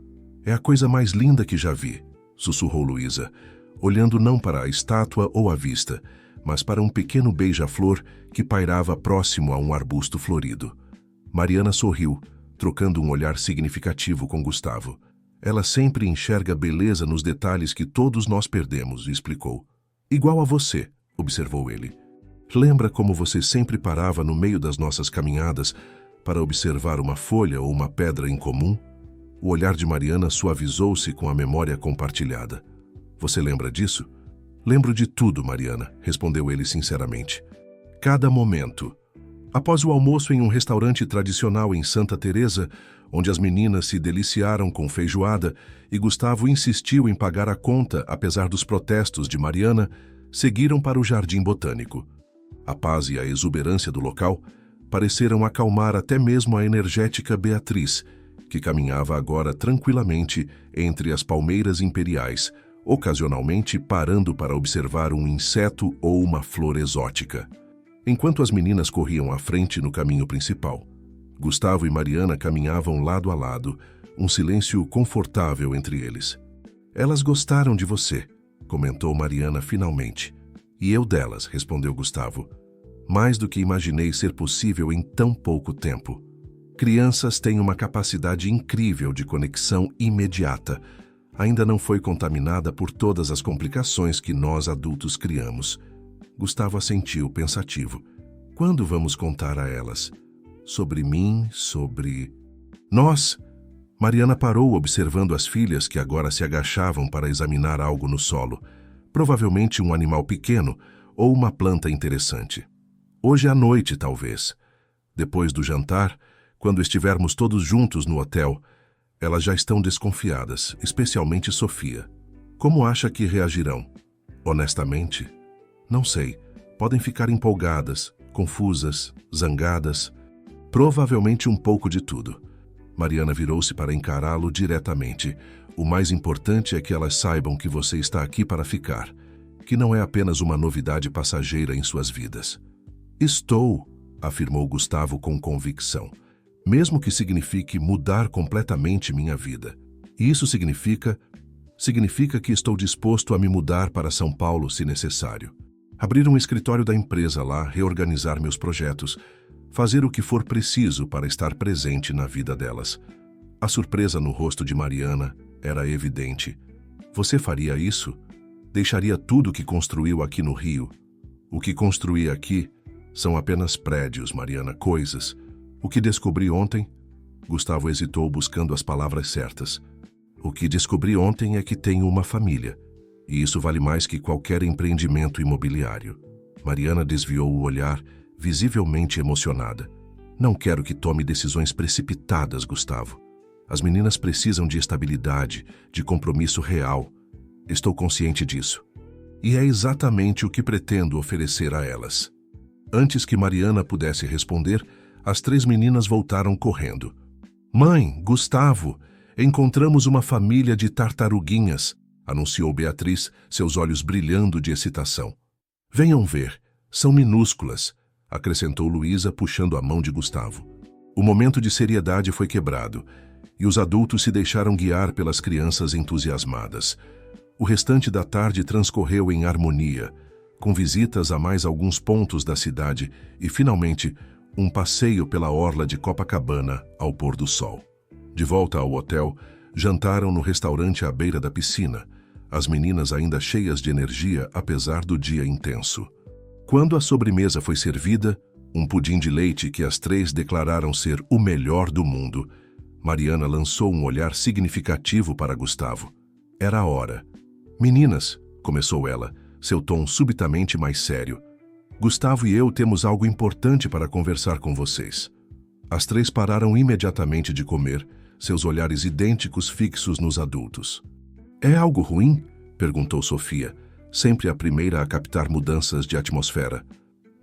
A: É a coisa mais linda que já vi, sussurrou Luísa, olhando não para a estátua ou a vista, mas para um pequeno beija-flor que pairava próximo a um arbusto florido. Mariana sorriu, trocando um olhar significativo com Gustavo. Ela sempre enxerga beleza nos detalhes que todos nós perdemos, explicou. Igual a você, observou ele. Lembra como você sempre parava no meio das nossas caminhadas para observar uma folha ou uma pedra incomum? O olhar de Mariana suavizou-se com a memória compartilhada. Você lembra disso? Lembro de tudo, Mariana, respondeu ele sinceramente. Cada momento. Após o almoço em um restaurante tradicional em Santa Teresa, onde as meninas se deliciaram com feijoada e Gustavo insistiu em pagar a conta apesar dos protestos de Mariana, seguiram para o Jardim Botânico. A paz e a exuberância do local pareceram acalmar até mesmo a energética Beatriz, que caminhava agora tranquilamente entre as palmeiras imperiais, ocasionalmente parando para observar um inseto ou uma flor exótica. Enquanto as meninas corriam à frente no caminho principal, Gustavo e Mariana caminhavam lado a lado, um silêncio confortável entre eles. "Elas gostaram de você", comentou Mariana finalmente. "E eu delas", respondeu Gustavo. "Mais do que imaginei ser possível em tão pouco tempo. Crianças têm uma capacidade incrível de conexão imediata. Ainda não foi contaminada por todas as complicações que nós adultos criamos." Gustavo assentiu, pensativo. "Quando vamos contar a elas? Sobre mim, sobre... nós?" Mariana parou observando as filhas que agora se agachavam para examinar algo no solo. Provavelmente um animal pequeno ou uma planta interessante. "Hoje à noite, talvez. Depois do jantar, quando estivermos todos juntos no hotel, elas já estão desconfiadas, especialmente Sofia. Como acha que reagirão?" "Honestamente, não sei. Podem ficar empolgadas, confusas, zangadas. Provavelmente um pouco de tudo." Mariana virou-se para encará-lo diretamente. "O mais importante é que elas saibam que você está aqui para ficar, que não é apenas uma novidade passageira em suas vidas." "Estou", afirmou Gustavo com convicção, "mesmo que signifique mudar completamente minha vida. E isso significa que estou disposto a me mudar para São Paulo se necessário. Abrir um escritório da empresa lá, reorganizar meus projetos, fazer o que for preciso para estar presente na vida delas." A surpresa no rosto de Mariana era evidente. "Você faria isso? Deixaria tudo que construiu aqui no Rio?" "O que construí aqui são apenas prédios, Mariana, coisas. O que descobri ontem..." Gustavo hesitou buscando as palavras certas. "O que descobri ontem é que tenho uma família. E isso vale mais que qualquer empreendimento imobiliário." Mariana desviou o olhar, visivelmente emocionada. "Não quero que tome decisões precipitadas, Gustavo. As meninas precisam de estabilidade, de compromisso real. Estou consciente disso. E é exatamente o que pretendo oferecer a elas." Antes que Mariana pudesse responder, as 3 meninas voltaram correndo. "Mãe, Gustavo, encontramos uma família de tartaruguinhas", anunciou Beatriz, seus olhos brilhando de excitação. "Venham ver, são minúsculas", acrescentou Luísa, puxando a mão de Gustavo. O momento de seriedade foi quebrado, e os adultos se deixaram guiar pelas crianças entusiasmadas. O restante da tarde transcorreu em harmonia, com visitas a mais alguns pontos da cidade e, finalmente, um passeio pela orla de Copacabana ao pôr do sol. De volta ao hotel, jantaram no restaurante à beira da piscina, as meninas ainda cheias de energia apesar do dia intenso. Quando a sobremesa foi servida, um pudim de leite que as 3 declararam ser o melhor do mundo, Mariana lançou um olhar significativo para Gustavo. Era a hora. "Meninas", começou ela, seu tom subitamente mais sério, "Gustavo e eu temos algo importante para conversar com vocês." As 3 pararam imediatamente de comer, seus olhares idênticos fixos nos adultos. "É algo ruim?" perguntou Sofia, sempre a primeira a captar mudanças de atmosfera.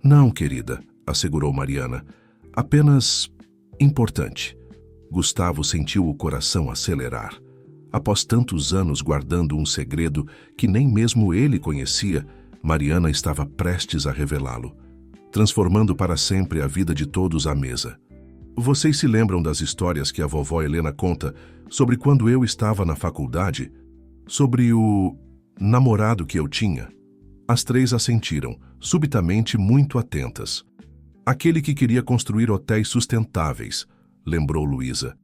A: "Não, querida", assegurou Mariana. "Apenas importante." Gustavo sentiu o coração acelerar. Após tantos anos guardando um segredo que nem mesmo ele conhecia, Mariana estava prestes a revelá-lo, transformando para sempre a vida de todos à mesa. "Vocês se lembram das histórias que a vovó Helena conta sobre quando eu estava na faculdade? Sobre o namorado que eu tinha?" As 3 assentiram, subitamente muito atentas. "Aquele que queria construir hotéis sustentáveis", lembrou Luísa.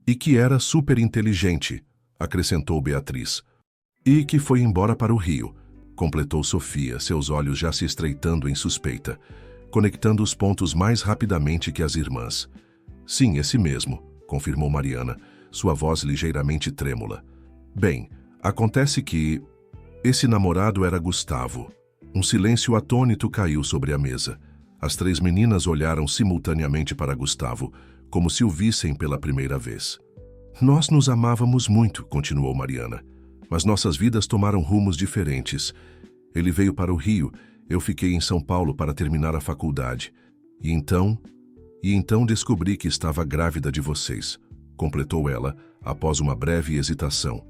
A: "E que era super inteligente", acrescentou Beatriz. "E que foi embora para o Rio", completou Sofia, seus olhos já se estreitando em suspeita, conectando os pontos mais rapidamente que as irmãs. "Sim, esse mesmo", confirmou Mariana, sua voz ligeiramente trêmula. "Bem, acontece que esse namorado era Gustavo." Um silêncio atônito caiu sobre a mesa. As 3 meninas olharam simultaneamente para Gustavo, como se o vissem pela primeira vez. Nós nos amávamos muito, continuou Mariana, mas nossas vidas tomaram rumos diferentes. Ele veio para o Rio, eu fiquei em São Paulo para terminar a faculdade. E então descobri que estava grávida de vocês, completou ela, após uma breve hesitação.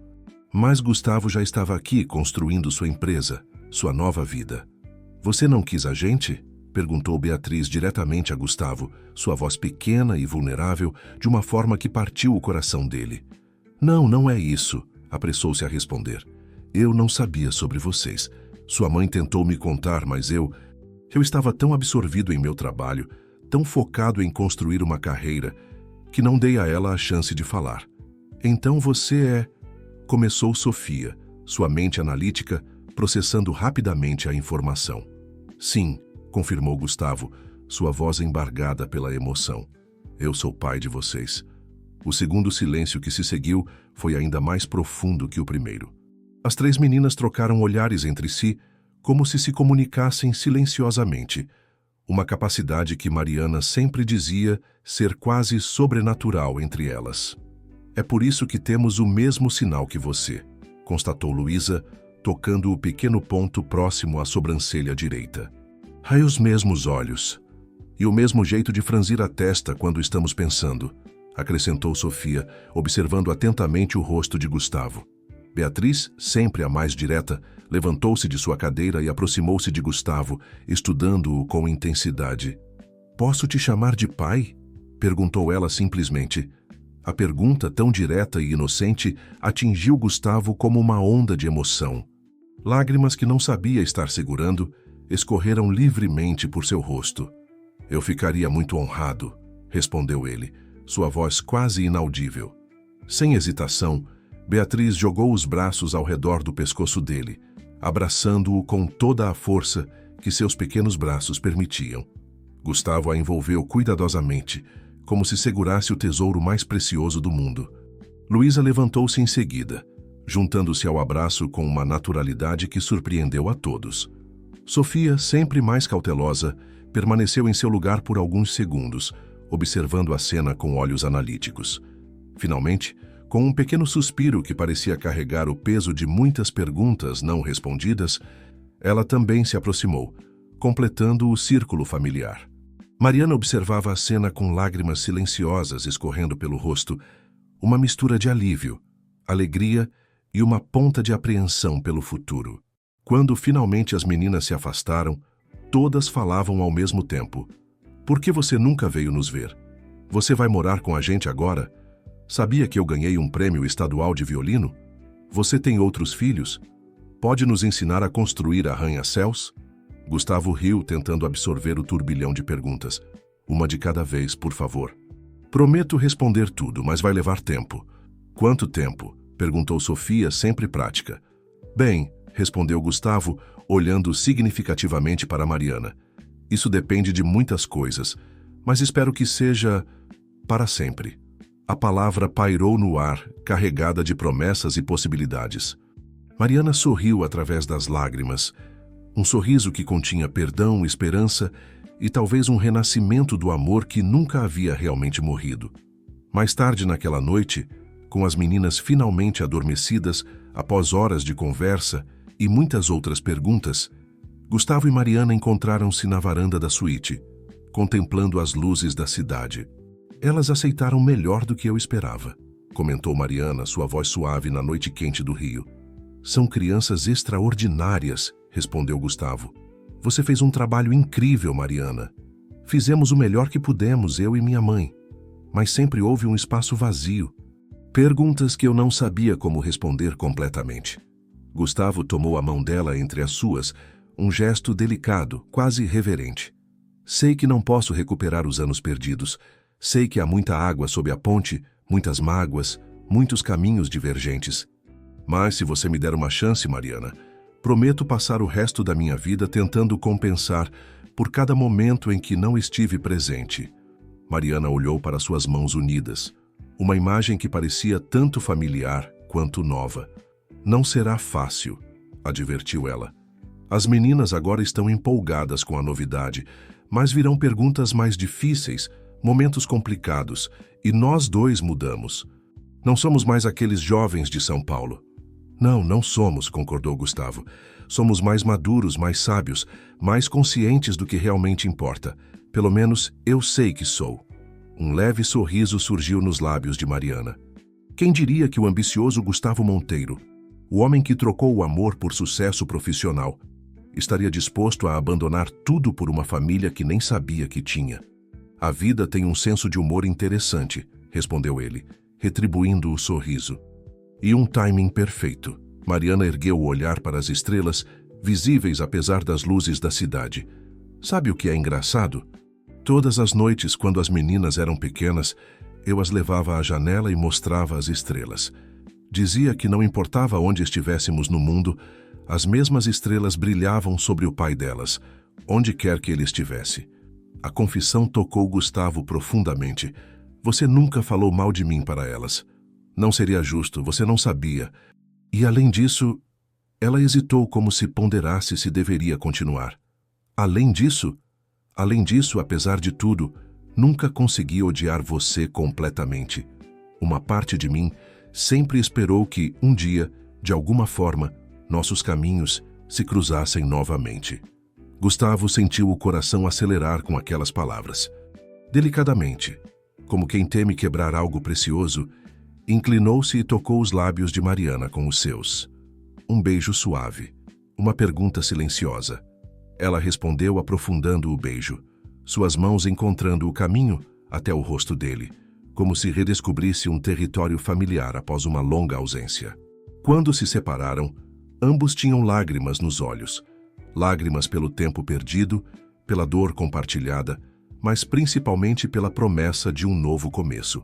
A: Mas Gustavo já estava aqui construindo sua empresa, sua nova vida. Você não quis a gente? Perguntou Beatriz diretamente a Gustavo, sua voz pequena e vulnerável, de uma forma que partiu o coração dele. Não, não é isso, apressou-se a responder. Eu não sabia sobre vocês. Sua mãe tentou me contar, mas eu estava tão absorvido em meu trabalho, tão focado em construir uma carreira, que não dei a ela a chance de falar. Então você é... Começou Sofia, sua mente analítica, processando rapidamente a informação. Sim, confirmou Gustavo, sua voz embargada pela emoção. Eu sou pai de vocês. O segundo silêncio que se seguiu foi ainda mais profundo que o primeiro. As 3 meninas trocaram olhares entre si, como se comunicassem silenciosamente, uma capacidade que Mariana sempre dizia ser quase sobrenatural entre elas. É por isso que temos o mesmo sinal que você, constatou Luísa, tocando o pequeno ponto próximo à sobrancelha direita. Ai, os mesmos olhos. E o mesmo jeito de franzir a testa quando estamos pensando, acrescentou Sofia, observando atentamente o rosto de Gustavo. Beatriz, sempre a mais direta, levantou-se de sua cadeira e aproximou-se de Gustavo, estudando-o com intensidade. Posso te chamar de pai? Perguntou ela simplesmente. A pergunta, tão direta e inocente, atingiu Gustavo como uma onda de emoção. Lágrimas que não sabia estar segurando escorreram livremente por seu rosto. Eu ficaria muito honrado, respondeu ele, sua voz quase inaudível. Sem hesitação, Beatriz jogou os braços ao redor do pescoço dele, abraçando-o com toda a força que seus pequenos braços permitiam. Gustavo a envolveu cuidadosamente, como se segurasse o tesouro mais precioso do mundo. Luísa levantou-se em seguida, juntando-se ao abraço com uma naturalidade que surpreendeu a todos. Sofia, sempre mais cautelosa, permaneceu em seu lugar por alguns segundos, observando a cena com olhos analíticos. Finalmente, com um pequeno suspiro que parecia carregar o peso de muitas perguntas não respondidas, ela também se aproximou, completando o círculo familiar. Mariana observava a cena com lágrimas silenciosas escorrendo pelo rosto, uma mistura de alívio, alegria e uma ponta de apreensão pelo futuro. Quando finalmente as meninas se afastaram, todas falavam ao mesmo tempo. Por que você nunca veio nos ver? Você vai morar com a gente agora? Sabia que eu ganhei um prêmio estadual de violino? Você tem outros filhos? Pode nos ensinar a construir arranha-céus? Gustavo riu, tentando absorver o turbilhão de perguntas. Uma de cada vez, por favor. Prometo responder tudo, mas vai levar tempo. Quanto tempo? Perguntou Sofia, sempre prática. Bem, respondeu Gustavo, olhando significativamente para Mariana. Isso depende de muitas coisas, mas espero que seja para sempre. A palavra pairou no ar, carregada de promessas e possibilidades. Mariana sorriu através das lágrimas, um sorriso que continha perdão, esperança e talvez um renascimento do amor que nunca havia realmente morrido. Mais tarde naquela noite, com as meninas finalmente adormecidas após horas de conversa e muitas outras perguntas, Gustavo e Mariana encontraram-se na varanda da suíte, contemplando as luzes da cidade. Elas aceitaram melhor do que eu esperava, comentou Mariana, sua voz suave na noite quente do Rio. São crianças extraordinárias, respondeu Gustavo. Você fez um trabalho incrível, Mariana. Fizemos o melhor que pudemos, eu e minha mãe. Mas sempre houve um espaço vazio. Perguntas que eu não sabia como responder completamente. Gustavo tomou a mão dela entre as suas, um gesto delicado, quase reverente. Sei que não posso recuperar os anos perdidos. Sei que há muita água sob a ponte, muitas mágoas, muitos caminhos divergentes. Mas se você me der uma chance, Mariana, prometo passar o resto da minha vida tentando compensar por cada momento em que não estive presente. Mariana olhou para suas mãos unidas, uma imagem que parecia tanto familiar quanto nova. Não será fácil, advertiu ela. As meninas agora estão empolgadas com a novidade, mas virão perguntas mais difíceis, momentos complicados, e nós dois mudamos. Não somos mais aqueles jovens de São Paulo. Não, não somos, concordou Gustavo. Somos mais maduros, mais sábios, mais conscientes do que realmente importa. Pelo menos eu sei que sou. Um leve sorriso surgiu nos lábios de Mariana. Quem diria que o ambicioso Gustavo Monteiro, o homem que trocou o amor por sucesso profissional, estaria disposto a abandonar tudo por uma família que nem sabia que tinha? A vida tem um senso de humor interessante, respondeu ele, retribuindo o sorriso. E um timing perfeito. Mariana ergueu o olhar para as estrelas, visíveis apesar das luzes da cidade. Sabe o que é engraçado? Todas as noites, quando as meninas eram pequenas, eu as levava à janela e mostrava as estrelas. Dizia que não importava onde estivéssemos no mundo, as mesmas estrelas brilhavam sobre o pai delas, onde quer que ele estivesse. A confissão tocou Gustavo profundamente. Você nunca falou mal de mim para elas. Não seria justo, você não sabia. E além disso, ela hesitou como se ponderasse se deveria continuar. Além disso, apesar de tudo, nunca consegui odiar você completamente. Uma parte de mim sempre esperou que, um dia, de alguma forma, nossos caminhos se cruzassem novamente. Gustavo sentiu o coração acelerar com aquelas palavras. Delicadamente, como quem teme quebrar algo precioso, inclinou-se e tocou os lábios de Mariana com os seus. Um beijo suave, uma pergunta silenciosa. Ela respondeu aprofundando o beijo, suas mãos encontrando o caminho até o rosto dele, como se redescobrisse um território familiar após uma longa ausência. Quando se separaram, ambos tinham lágrimas nos olhos. Lágrimas pelo tempo perdido, pela dor compartilhada, mas principalmente pela promessa de um novo começo.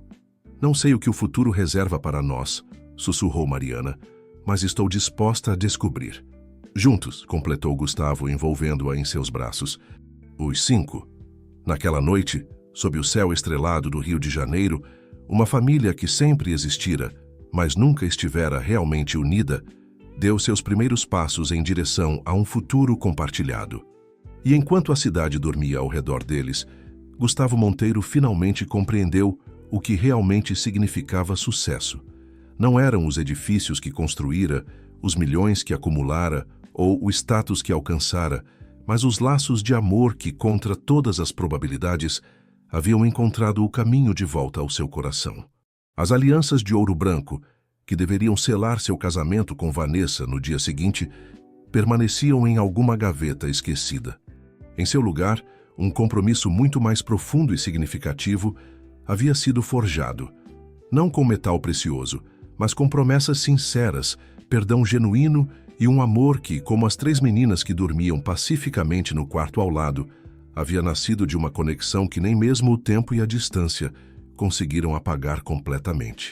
A: Não sei o que o futuro reserva para nós, sussurrou Mariana, mas estou disposta a descobrir. Juntos, completou Gustavo, envolvendo-a em seus braços. Os 5. Naquela noite, sob o céu estrelado do Rio de Janeiro, uma família que sempre existira, mas nunca estivera realmente unida, deu seus primeiros passos em direção a um futuro compartilhado. E enquanto a cidade dormia ao redor deles, Gustavo Monteiro finalmente compreendeu o que realmente significava sucesso. Não eram os edifícios que construíra, os milhões que acumulara ou o status que alcançara, mas os laços de amor que, contra todas as probabilidades, haviam encontrado o caminho de volta ao seu coração. As alianças de ouro branco, que deveriam selar seu casamento com Vanessa no dia seguinte, permaneciam em alguma gaveta esquecida. Em seu lugar, um compromisso muito mais profundo e significativo havia sido forjado, não com metal precioso, mas com promessas sinceras, perdão genuíno e um amor que, como as 3 meninas que dormiam pacificamente no quarto ao lado, havia nascido de uma conexão que nem mesmo o tempo e a distância conseguiram apagar completamente.